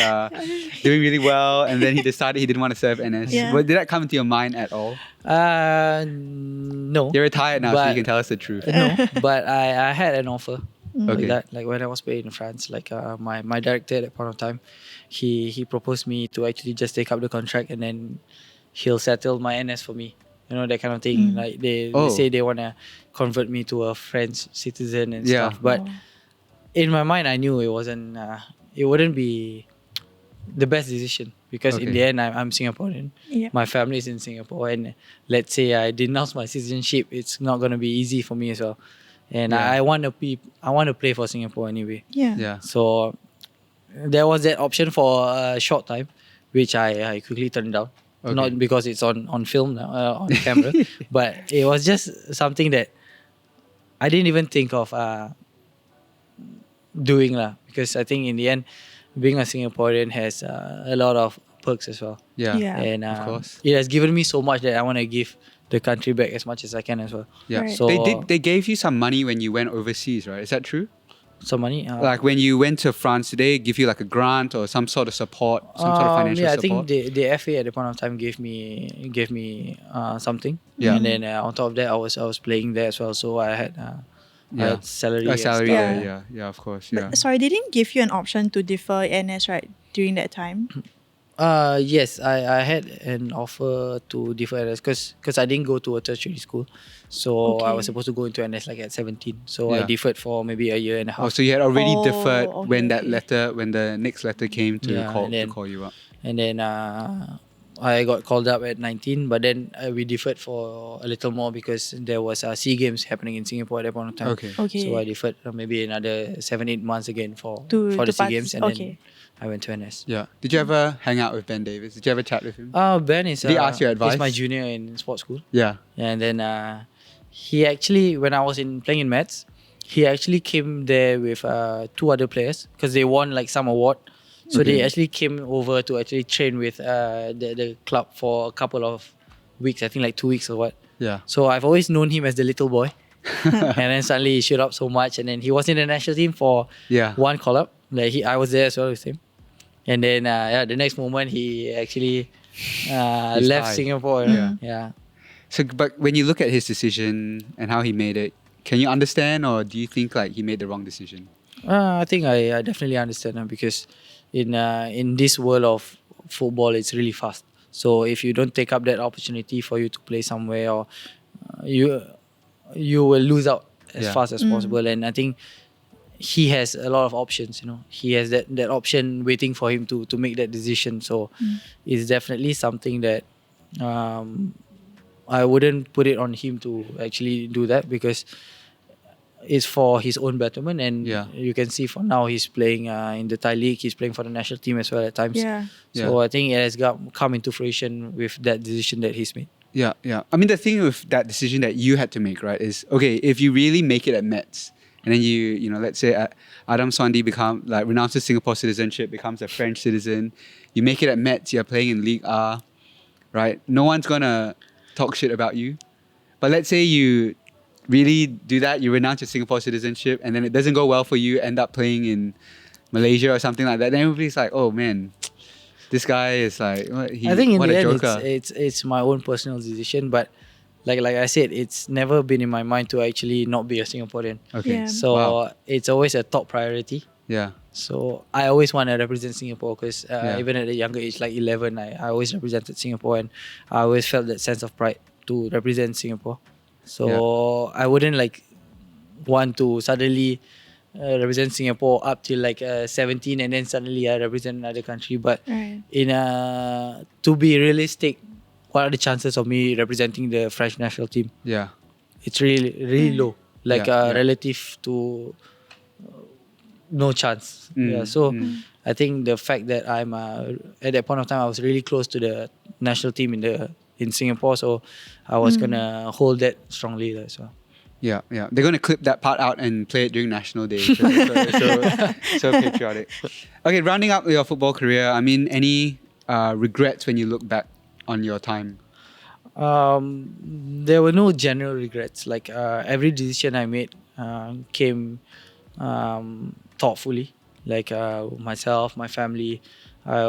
doing really well, and then he decided he didn't want to serve NS. But did that come into your mind at all? No. You're retired now, so you can tell us the truth. No, but I had an offer. Like that, like when I was playing in France, like my director at that point of time, he proposed me to actually just take up the contract and then he'll settle my NS for me, you know, that kind of thing. Like they say they want to convert me to a French citizen and stuff, but in my mind I knew it wouldn't be the best decision, because in the end I'm Singaporean. My family is in Singapore, and let's say I denounce my citizenship, it's not going to be easy for me as well. And I want to play for Singapore anyway. So there was that option for a short time, which I quickly turned down. Not because it's on film now, on camera, but it was just something that I didn't even think of doing lah. Because I think in the end, being a Singaporean has a lot of perks as well. And of course, it has given me so much that I want to give the country back as much as I can as well. So they gave you some money when you went overseas, right? Is that true? Some money? Like when you went to France, did they give you like a grant or some sort of support, some sort of financial support? I think the FA at the point of time gave me something. And then on top of that, I was playing there as well, so I had salary. A salary there, of course. But, sorry, they didn't give you an option to defer NS, right, during that time? Yes, I had an offer to defer NS because I didn't go to a tertiary school, so I was supposed to go into NS like at 17. So I deferred for maybe a year and a half. Oh, so you had already deferred when the next letter came to call you up. And then I got called up at 19, but then we deferred for a little more because there was SEA Games happening in Singapore at that point of time. So I deferred maybe another 7-8 months again for the SEA Games, and then I went to NS. Did you ever hang out with Ben Davis? Did you ever chat with him? Ben is. Did he ask your advice? He's my junior in sports school. And then he actually, when I was playing in Metz, he actually came there with 2 other players because they won like some award. So they actually came over to actually train with the club for a couple of weeks. I think like 2 weeks or what. So I've always known him as the little boy. And then suddenly he showed up so much, and then he was in the national team for one call-up. Like I was there as well with him. And then the next moment he actually left Singapore. So, but when you look at his decision and how he made it, can you understand, or do you think like he made the wrong decision? I think I definitely understand, because in this world of football, it's really fast. So if you don't take up that opportunity for you to play somewhere, or you will lose out as fast as possible. And I think he has a lot of options, you know. He has that option waiting for him to make that decision. So it's definitely something that I wouldn't put it on him to actually do that, because it's for his own betterment. And you can see for now he's playing in the Thai league. He's playing for the national team as well at times. So I think it has come into fruition with that decision that he's made. I mean, the thing with that decision that you had to make, right, is if you really make it at Metz, and then you know, let's say Adam Swandi renounces Singapore citizenship, becomes a French citizen, you make it at Metz, you're playing in League R, right? No one's gonna talk shit about you. But let's say you really do that, you renounce your Singapore citizenship, and then it doesn't go well for you, end up playing in Malaysia or something like that, then everybody's like, oh man, this guy is like, I think in what the a end, joker. it's my own personal decision, but like I said, it's never been in my mind to actually not be a Singaporean. Okay. Yeah. So Wow. it's always a top priority. Yeah. So I always want to represent Singapore because Yeah. even at a younger age, like 11, I always represented Singapore, and I always felt that sense of pride to represent Singapore. So I wouldn't like want to suddenly represent Singapore up till like 17 and then suddenly I represent another country. But Right. to be realistic, what are the chances of me representing the French national team? Yeah. It's really low, like Yeah, yeah. relative to no chance. Mm, Yeah, so mm. I think the fact that I'm at that point of time I was really close to the national team in Singapore, so I was gonna hold that strongly as well. Yeah, yeah. They're going to clip that part out and play it during National Day. So patriotic. Okay, rounding up your football career, I mean, any regrets when you look back on your time? There were no general regrets. Like every decision I made came thoughtfully. Like myself, my family. I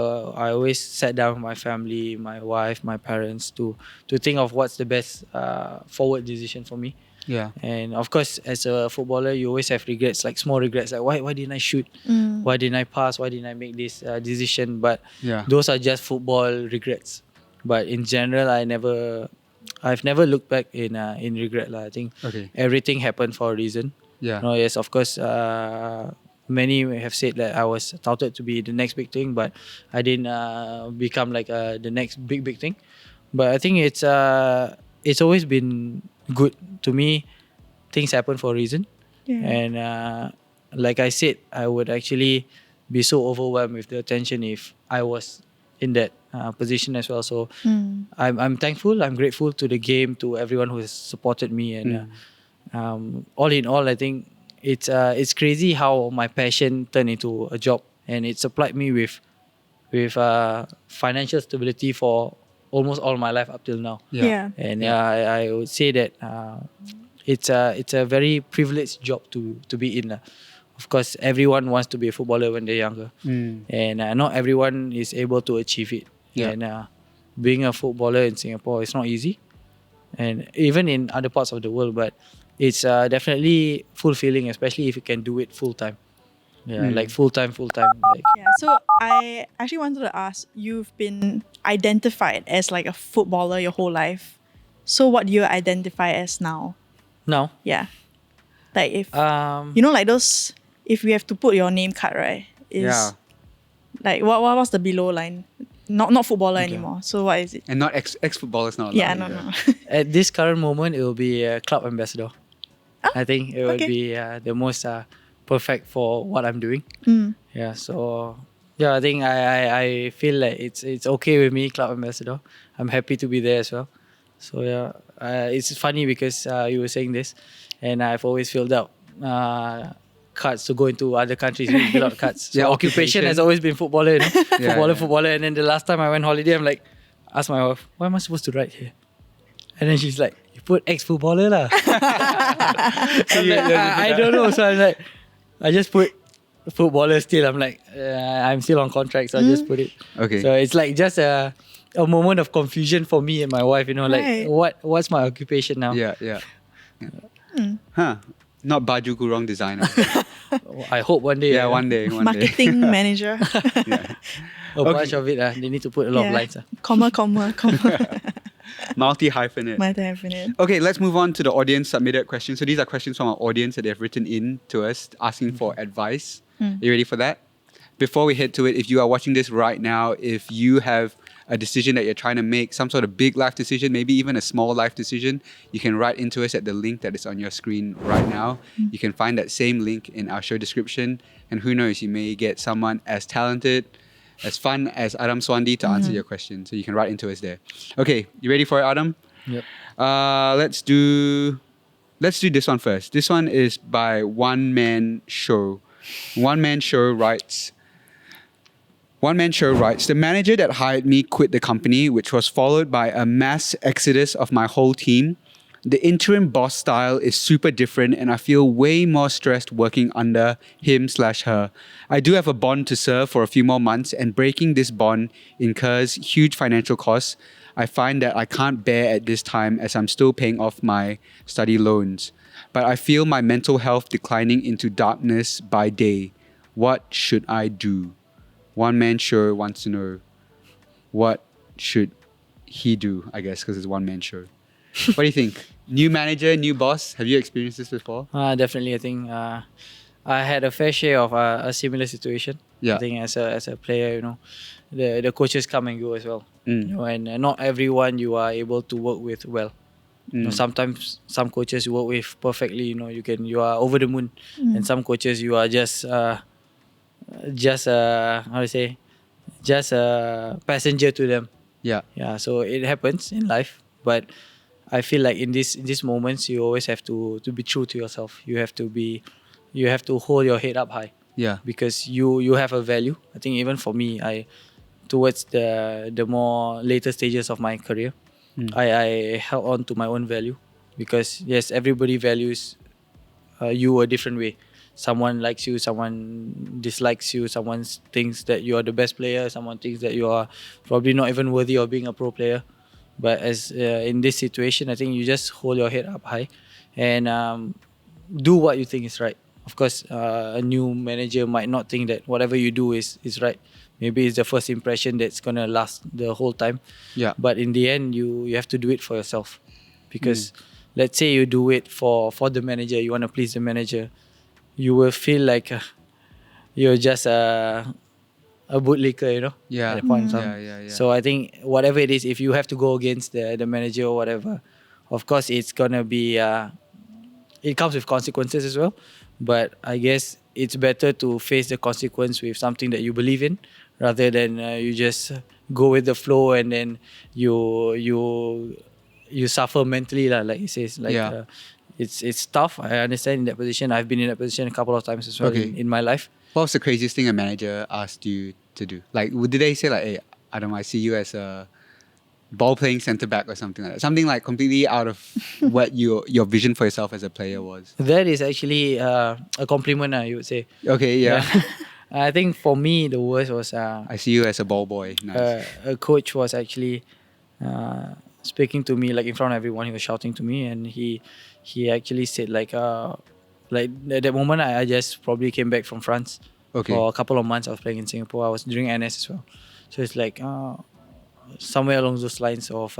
always sat down with my family, my wife, my parents to think of what's the best forward decision for me. Yeah. And of course, as a footballer, you always have regrets, like small regrets, like why didn't I shoot? Why didn't I pass? Why didn't I make this decision? But Yeah. those are just football regrets. But in general, I've never looked back in regret lah. I think Okay. everything happened for a reason. Yeah. No, yes, of course. Many have said that I was touted to be the next big thing, but I didn't become like the next big thing. But I think it's always been good to me. Things happen for a reason, Yeah. and like I said, I would actually be so overwhelmed with the attention if I was in that position as well. So I'm thankful. I'm grateful to the game, to everyone who has supported me, and all in all, I think it's crazy how my passion turned into a job, and it supplied me with financial stability for almost all my life up till now. Yeah. And I would say that it's a very privileged job to be in. Of course, everyone wants to be a footballer when they're younger, and not everyone is able to achieve it. Yeah. And being a footballer in Singapore is not easy, and even in other parts of the world. But it's definitely fulfilling, especially if you can do it full time. Yeah, like full time. Like, Yeah, so I actually wanted to ask, you've been identified as like a footballer your whole life. So what do you identify as now? now, Yeah. Like if um, you know, like those, if we have to put your name card, right? Is Yeah. like was the below line? Not footballer anymore. So what is it? And not ex-footballers not allowed. Yeah, either. no. at this current moment, it will be a club ambassador. I think it would okay. be the most perfect for what I'm doing. Yeah, so I think I feel like it's okay with me, club ambassador. I'm happy to be there as well. So it's funny because you were saying this, and I've always filled out cards to go into other countries. We fill out cards. So Yeah, occupation has occupation. always been footballer, you know? Yeah. footballer. And then the last time I went holiday, I'm like, asked my wife, what am I supposed to write here? And then she's like, you put ex-footballer lah. I'm like, I don't know. So I'm like, I just put footballer still. I'm like, I'm still on contract, so I just put it. Okay. So it's like just a moment of confusion for me and my wife, you know, Right. like what's my occupation now? Yeah. Huh. Not baju kurung designer. I hope one day. Yeah, one day. Marketing manager. Yeah. A bunch of it. They need to put a lot of lines. Comma. Multi-hyphenate. Multi-hyphenate. Okay, let's move on to the audience submitted questions. So these are questions from our audience that they've written in to us asking for advice. Are you ready for that? Before we head to it, if you are watching this right now, if you have a decision that you're trying to make, some sort of big life decision, maybe even a small life decision, you can write into us at the link that is on your screen right now. You can find that same link in our show description. And who knows, you may get someone as talented, as fun as Adam Swandi to answer your question. So you can write into us there. Okay, you ready for it, Adam? Yep. Let's do this one first. This one is by One Man Show. One Man Show writes, the manager that hired me quit the company, which was followed by a mass exodus of my whole team. The interim boss style is super different and I feel way more stressed working under him/her. I do have a bond to serve for a few more months and breaking this bond incurs huge financial costs. I find that I can't bear at this time as I'm still paying off my study loans. But I feel my mental health declining into darkness by day. What should I do? One man sure wants to know, what should he do, I guess, because it's one man show. What do you think? New manager, new boss. Have you experienced this before? Definitely, I think I had a fair share of a similar situation. Yeah. I think as a player, the coaches come and go as well. And not everyone you are able to work with well. Sometimes some coaches you work with perfectly. You are over the moon, and some coaches you are just a passenger to them. Yeah. Yeah. So it happens in life, but I feel like in these moments you always have to be true to yourself. You have to hold your head up high. Yeah. Because you have a value. I think even for me, towards the more later stages of my career, I held on to my own value, because yes, everybody values you a different way. Someone likes you, someone dislikes you, someone thinks that you are the best player, someone thinks that you are probably not even worthy of being a pro player. But as in this situation, I think you just hold your head up high and do what you think is right. Of course, a new manager might not think that whatever you do is right. Maybe it's the first impression that's going to last the whole time. Yeah. But in the end, you have to do it for yourself. Because let's say you do it for the manager, you want to please the manager, you will feel like you're just a bootlicker, Yeah. at that point in time. Yeah. So I think whatever it is, if you have to go against the manager or whatever, of course it's going to be, it comes with consequences as well. But I guess it's better to face the consequence with something that you believe in, rather than you just go with the flow and then you suffer mentally, like it says. It's tough. I understand in that position. I've been in that position a couple of times as well in my life. What was the craziest thing a manager asked you to do? Like, did they say like, hey, Adam, I see you as a ball playing centre back or something like that? Something like completely out of what your vision for yourself as a player was. That is actually a compliment, you would say. Okay, yeah. I think for me the worst was I see you as a ball boy. Nice. A coach was actually speaking to me like in front of everyone. He was shouting to me, and he actually said like at that moment I just probably came back from France. For a couple of months I was playing in Singapore. I was doing NS as well. So it's like somewhere along those lines of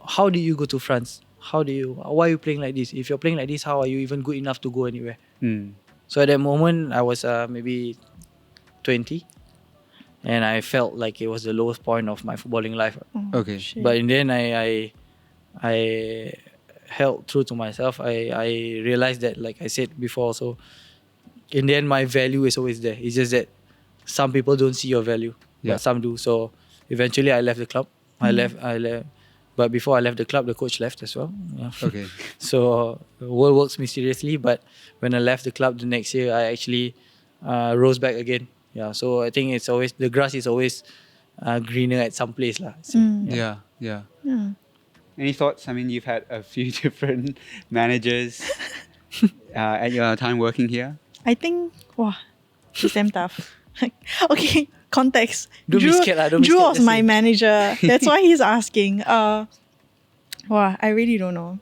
how do you go to France? Why are you playing like this? If you're playing like this, how are you even good enough to go anywhere? So at that moment I was maybe 20, and I felt like it was the lowest point of my footballing life. Okay. Shit. But in the end I held true to myself. I realized that, like I said before, so in the end my value is always there. It's just that some people don't see your value, but some do. So eventually I left the club. I left. But before I left the club, the coach left as well. Yeah. Okay. So the world works mysteriously. But when I left the club the next year, I actually rose back again. Yeah. So I think it's always, the grass is always greener at some place lah. So, Yeah. Any thoughts? I mean, you've had a few different managers at your time working here. I think, it's damn tough. Okay, context. Don't be scared lah, don't be Drew scared, was just my say. manager. That's why he's asking. I really don't know.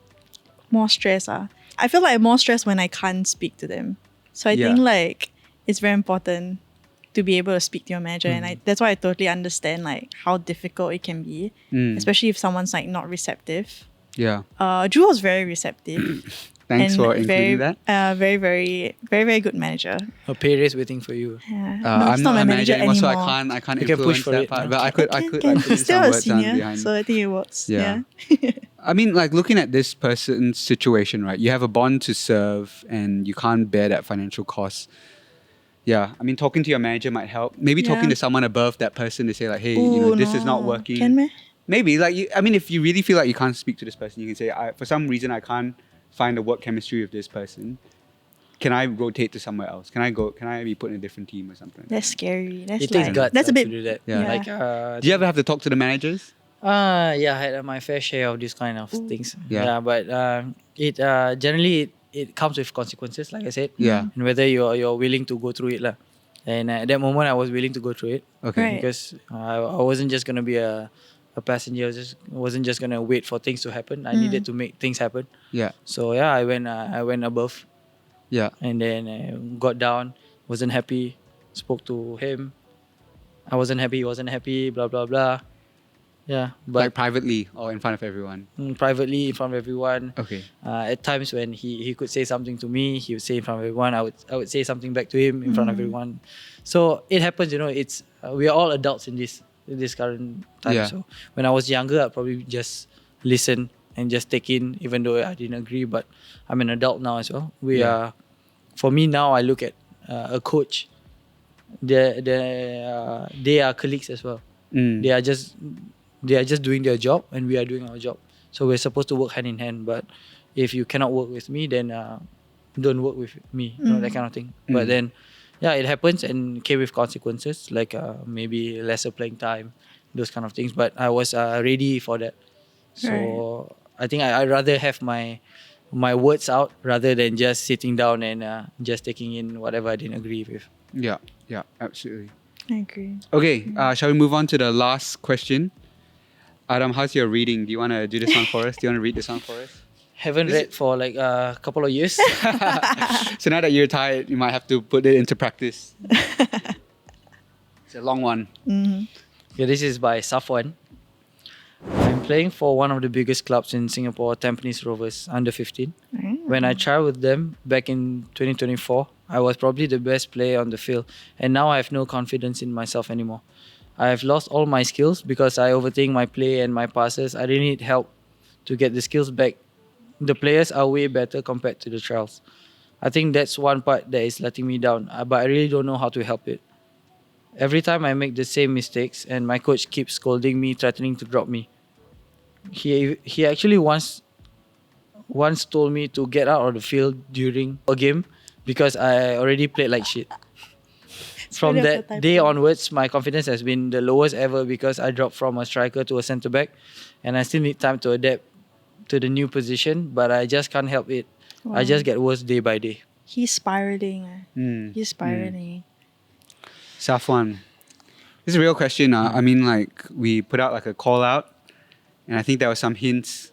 More stress. I feel like more stress when I can't speak to them. So I think like it's very important to be able to speak to your manager, and that's why I totally understand like how difficult it can be, especially if someone's like not receptive. Yeah. Drew was very receptive. Thanks and for including that. Very, very, very, very good manager. A pay raise waiting for you. Yeah. I'm not a manager anymore, so anymore. I can't You can influence push for that it, part. no? But I could put in Still some a words senior, behind. so I think it works. Yeah. Yeah. I mean, like looking at this person's situation, right? You have a bond to serve, and you can't bear that financial cost. Yeah, I mean, talking to your manager might help. Maybe talking to someone above that person to say like, hey, this is not working. Can me? Maybe like if you really feel like you can't speak to this person, you can say, for some reason I can't find the work chemistry with this person. Can I rotate to somewhere else? Can I be put in a different team or something? That's scary. That's It takes like, guts that's a bit. to do that. Yeah. Like, Do you ever have to talk to the managers? Yeah, I had my fair share of this kind of things. Yeah. But it generally it comes with consequences, like I said. Yeah. And whether you're willing to go through it, lah. And at that moment, I was willing to go through it. Okay. Right. Because I wasn't just gonna be a passenger. Wasn't just gonna wait for things to happen. I needed to make things happen. Yeah. So yeah, I went above, Yeah. and then got down. Wasn't happy. Spoke to him. I wasn't happy. He wasn't happy. Blah blah blah. Yeah, but Like privately or in front of everyone. privately in front of everyone. Okay. At times when he could say something to me, he would say in front of everyone. I would say something back to him in front of everyone. So it happens, It's we are all adults in this current time. Yeah. So when I was younger, I'd probably just listen and just take in, even though I didn't agree. But I'm an adult now as well. We are. For me now, I look at a coach. They are colleagues as well. Mm. They are just doing their job, and we are doing our job. So we're supposed to work hand in hand. But if you cannot work with me, then don't work with me. That kind of thing. But then, yeah, it happens and came with consequences, like maybe lesser playing time, those kind of things. But I was ready for that. So I think I'd rather have my words out rather than just sitting down and just taking in whatever I didn't agree with. Yeah. Yeah. Absolutely. I agree. Okay. Shall we move on to the last question? Adam, how's your reading? Do you want to do this one for us? Do you want to read this one for us? Haven't read for like a couple of years. So now that you're tired, you might have to put it into practice. It's a long one. Yeah, this is by Safwan. I'm playing for one of the biggest clubs in Singapore, Tampines Rovers U-15. When I tried with them back in 2024, I was probably the best player on the field, and now I have no confidence in myself anymore. I have lost all my skills because I overthink my play and my passes. I really need help to get the skills back. The players are way better compared to the trials. I think that's one part that is letting me down, but I really don't know how to help it. Every time I make the same mistakes and my coach keeps scolding me, threatening to drop me. He actually once told me to get out of the field during a game because I already played like shit. From that day onwards, my confidence has been the lowest ever because I dropped from a striker to a centre back, and I still need time to adapt to the new position, but I just can't help it. Wow. I just get worse day by day. He's spiraling. He's spiraling. Safwan, this is a real question. I mean, like, we put out like a call out, and I think there were some hints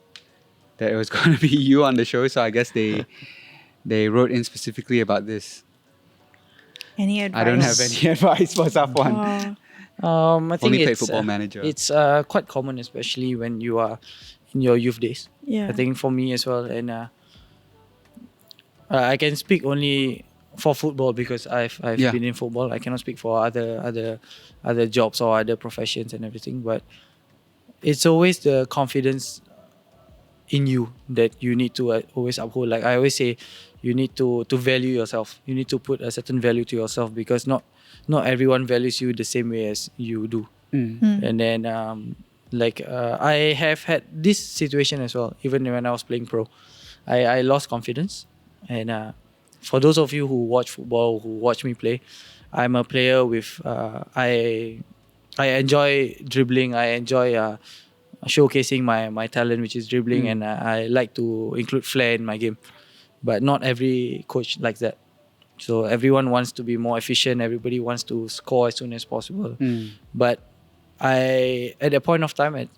that it was going to be you on the show, so I guess they wrote in specifically about this. Any advice? I don't have any advice for Safwan. Wow. I think Only play it's Football Manager. It's quite common, especially when you are in your youth days. Yeah. I think for me as well, and I can speak only for football because I've been in football. I cannot speak for other jobs or other professions and everything. But it's always the confidence in you that you need to always uphold. Like I always say, you need to value yourself. You need to put a certain value to yourself because not everyone values you the same way as you do. And then I have had this situation as well. Even when I was playing pro, I lost confidence. And for those of you who watch football, who watch me play, I'm a player with I enjoy dribbling. I enjoy showcasing my talent, which is dribbling, and I like to include flair in my game. But not every coach likes that. So everyone wants to be more efficient. Everybody wants to score as soon as possible. But at a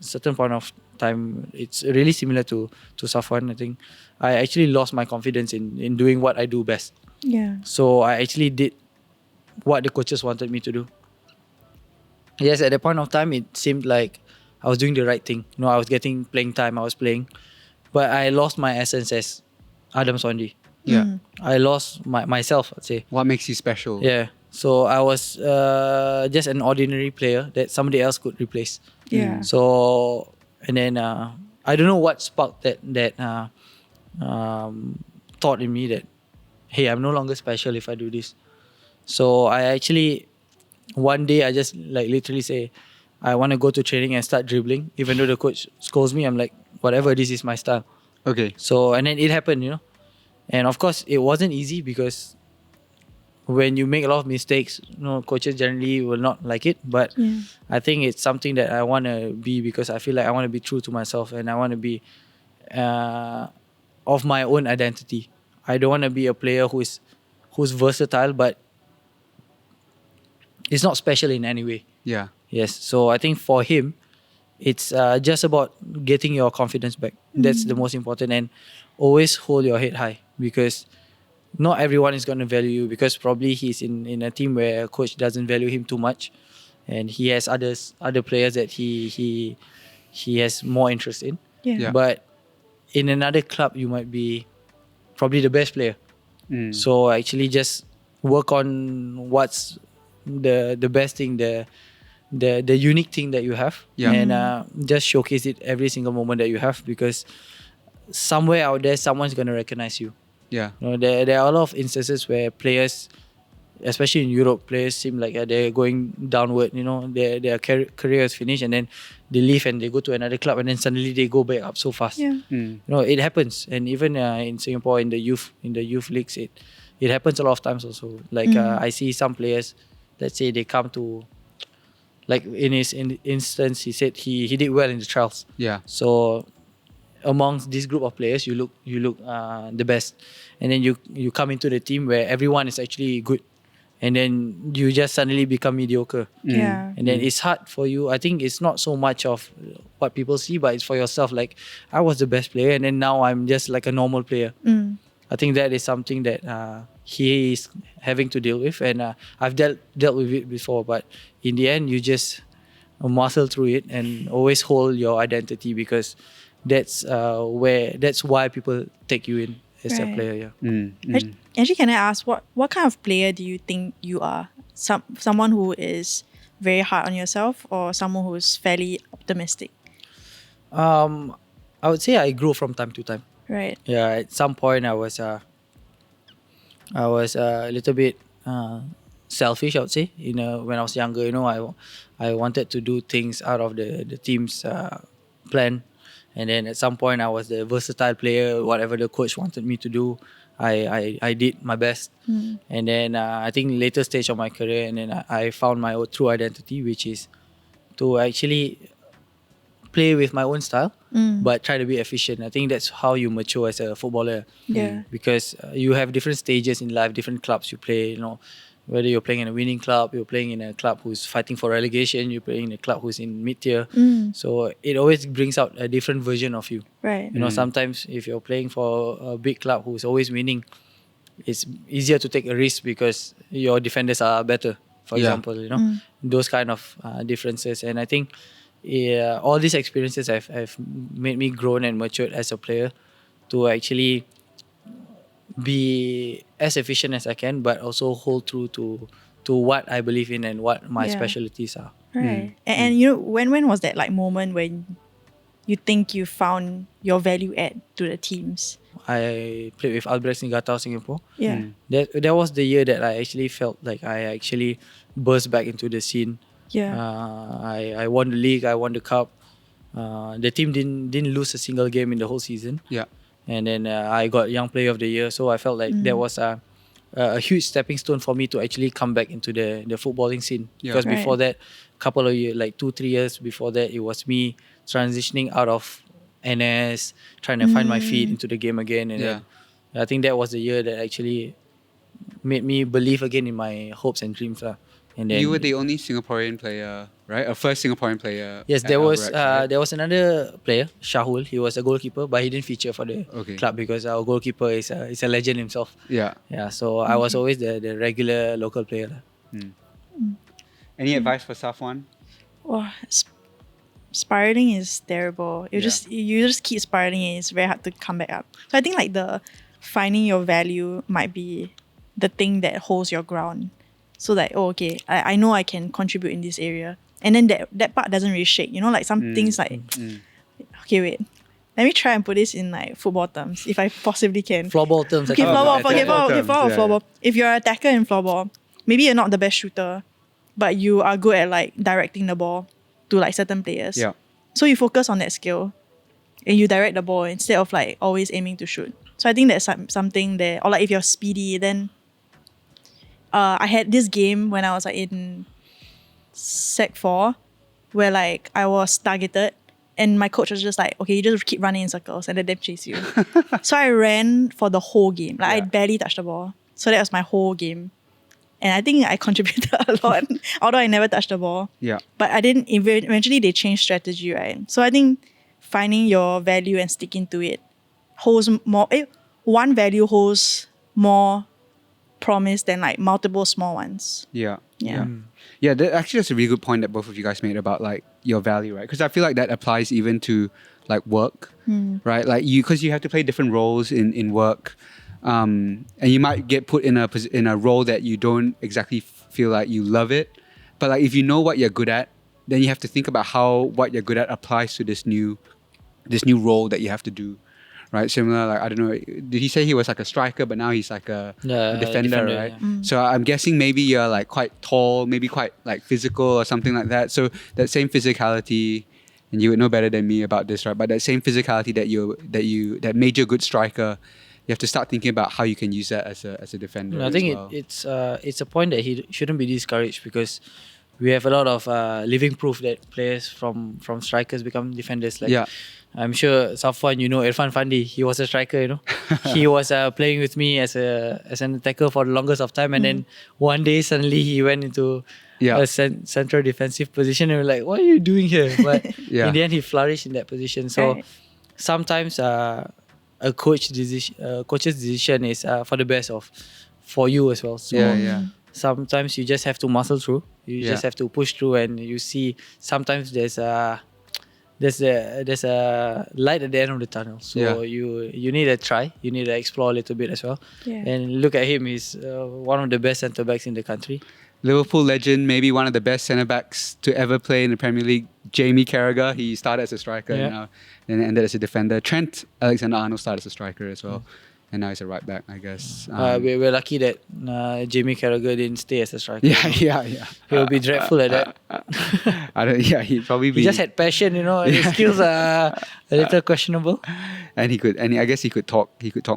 certain point of time, it's really similar to Safwan. I think I actually lost my confidence in doing what I do best. Yeah. So I actually did what the coaches wanted me to do. Yes, at that point of time, it seemed like I was doing the right thing. I was getting playing time. I was playing, but I lost my essence as Adam Swandi. Yeah. I lost myself, I'd say. What makes you special? Yeah. So I was just an ordinary player that somebody else could replace. Yeah. So and then I don't know what sparked that thought in me that, hey, I'm no longer special if I do this. So I actually one day I just like literally say, I want to go to training and start dribbling. Even though the coach scolds me, I'm like, whatever, this is my style. Okay. So and then it happened, And of course, it wasn't easy because when you make a lot of mistakes, coaches generally will not like it. But I think it's something that I want to be, because I feel like I want to be true to myself, and I want to be of my own identity. I don't want to be a player who's versatile, but it's not special in any way. Yeah. Yes. So I think for him, it's just about getting your confidence back. That's the most important, and always hold your head high, because not everyone is going to value you, because probably he's in a team where a coach doesn't value him too much, and he has other players that he has more interest in. Yeah. But in another club, you might be probably the best player. So actually just work on what's the best thing, the unique thing that you have, and just showcase it every single moment that you have, because somewhere out there someone's going to recognize you. Yeah. There are a lot of instances where players, especially in Europe, players seem like they're going downward. Their career is finished, and then they leave and they go to another club, and then suddenly they go back up so fast. Yeah. It happens, and even in Singapore, in the youth leagues, it happens a lot of times also. Like I see some players, let's say they come to, like in his instance, he said he did well in the trials. Yeah. So amongst this group of players, you look the best, and then you come into the team where everyone is actually good, and then you just suddenly become mediocre. Yeah. And then it's hard for you. I think it's not so much of what people see, but it's for yourself. Like, I was the best player, and then now I'm just like a normal player. I think that is something that he is having to deal with, and I've dealt with it before. But in the end, you just muscle through it and always hold your identity, because that's why people take you in as a player. Yeah. Actually, can I ask what kind of player do you think you are? Someone who is very hard on yourself, or someone who is fairly optimistic? I would say I grow from time to time. Right. Yeah. At some point, I was a little bit selfish, I would say. When I was younger, I wanted to do things out of the team's plan. And then at some point, I was the versatile player. Whatever the coach wanted me to do, I did my best. And then I think later stage of my career, and then I found my true identity, which is to actually play with my own style, but try to be efficient. I think that's how you mature as a footballer. Yeah. Because you have different stages in life, different clubs you play. Whether you're playing in a winning club, you're playing in a club who's fighting for relegation, you're playing in a club who's in mid-tier. So it always brings out a different version of you. Right. Sometimes if you're playing for a big club who's always winning, it's easier to take a risk because your defenders are better, for example. Those kind of differences. And I think all these experiences have made me grown and matured as a player to actually be as efficient as I can, but also hold true to what I believe in and what my specialties are. Right. And when was that like moment when you think you found your value add to the teams? I played with Albrecht Niigata, Singapore. Yeah. That was the year that I actually felt like I actually burst back into the scene. Yeah. I won the league, I won the cup. The team didn't lose a single game in the whole season. Yeah. And then I got Young Player of the Year. So I felt like that was a huge stepping stone for me to actually come back into the footballing scene. Yeah. Because before that, couple of years, like 2-3 years before that, it was me transitioning out of NS, trying to find my feet into the game again. And then I think that was the year that actually made me believe again in my hopes and dreams. And then You were the only Singaporean player, right? A first Singaporean player. Yes, at there was Albrecht, right? there was another player, Shahul. He was a goalkeeper, but he didn't feature for the club because our goalkeeper is a legend himself. Yeah. Yeah, so I was always the regular local player. Any advice for Safwan? Well, spiraling is terrible. You just keep spiraling and it's very hard to come back up. So I think like the finding your value might be the thing that holds your ground. So like, I know I can contribute in this area. And then that part doesn't really shake. Like some things like, okay, wait. Let me try and put this in like football terms, if I possibly can. Floorball terms. Okay, floorball. Forget about terms, floorball. If you're an attacker in floorball, maybe you're not the best shooter, but you are good at like directing the ball to like certain players. Yeah. So you focus on that skill and you direct the ball instead of like always aiming to shoot. So I think that's something there. Or like if you're speedy, then I had this game when I was like in Sec 4 where like I was targeted and my coach was just like, okay, you just keep running in circles and let them chase you. So I ran for the whole game. Like I barely touched the ball. So that was my whole game. And I think I contributed a lot, although I never touched the ball. Yeah. But I didn't, eventually they changed strategy, right? So I think finding your value and sticking to it holds more, one value holds more promise than like multiple small ones. Yeah. Yeah. Yeah, actually that's a really good point that both of you guys made about like your value, right? Because I feel like that applies even to like work, right? Like because you have to play different roles in work. And you might get put in a role that you don't exactly feel like you love it, but like if you know what you're good at, then you have to think about how what you're good at applies to this new role that you have to do, right? Similar, like I don't know, did he say he was like a striker, but now he's like a defender, right? Yeah. So I'm guessing maybe you're like quite tall, maybe quite like physical or something like that. So that same physicality, and you would know better than me about this, right? But that same physicality that made you a good striker. You have to start thinking about how you can use that as a defender. No, I think it's a point that he shouldn't be discouraged because we have a lot of living proof that players from strikers become defenders. Like I'm sure Safwan, you know, Irfan Fandi, he was a striker. You know, he was playing with me as an attacker for the longest of time, and then one day suddenly he went into a central defensive position, and we're like, what are you doing here? But in the end, he flourished in that position. So sometimes. A coach's decision is for the best for you as well. So sometimes you just have to muscle through. You just have to push through, and you see sometimes there's a light at the end of the tunnel. So you need to try. You need to explore a little bit as well. Yeah. And look at him. He's one of the best centre backs in the country. Liverpool legend, maybe one of the best centre-backs to ever play in the Premier League, Jamie Carragher. He started as a striker and ended as a defender. Trent Alexander-Arnold started as a striker as well. And now he's a right back, I guess. We're lucky that Jamie Carragher didn't stay as a striker. Yeah. He'll be dreadful at that. He'd probably be... He just had passion, you know, and his skills are a little questionable. And I guess he could talk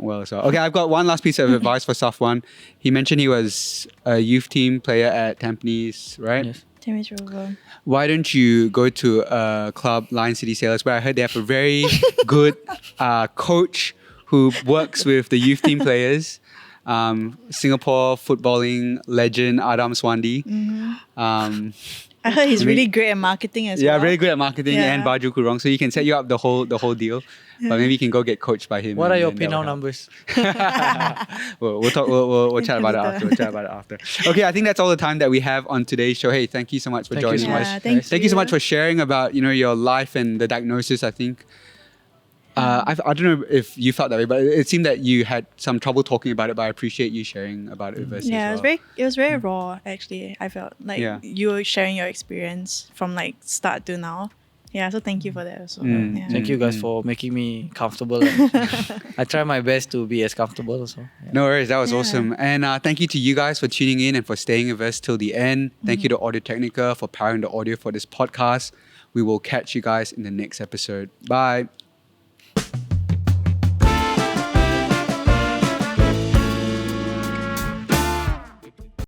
well as well. Okay, I've got one last piece of advice for Safwan. He mentioned he was a youth team player at Tampines, right? Yes. Tampines Rovers. Why don't you go to a club, Lion City Sailors, where I heard they have a very good coach who works with the youth team players. Singapore footballing legend Adam Swandi. I heard he's really great at marketing as well. Yeah, really good at marketing and baju kurung. So he can set you up the whole deal. But maybe you can go get coached by him. What are your PayNow numbers? We'll talk. We'll chat about it after. Okay, I think that's all the time that we have on today's show. Hey, thank you so much for joining us. Thank you so much for sharing about your life and the diagnosis. I think. I don't know if you felt that way, but it seemed that you had some trouble talking about it. But I appreciate you sharing about it with us. Yeah, as well. it was very raw. Actually, I felt like you were sharing your experience from like start to now. Yeah, so thank you for that also. Thank you guys for making me comfortable. I try my best to be as comfortable also. Yeah. No worries, that was awesome. And thank you to you guys for tuning in and for staying with us till the end. Thank you to Audio Technica for powering the audio for this podcast. We will catch you guys in the next episode. Bye.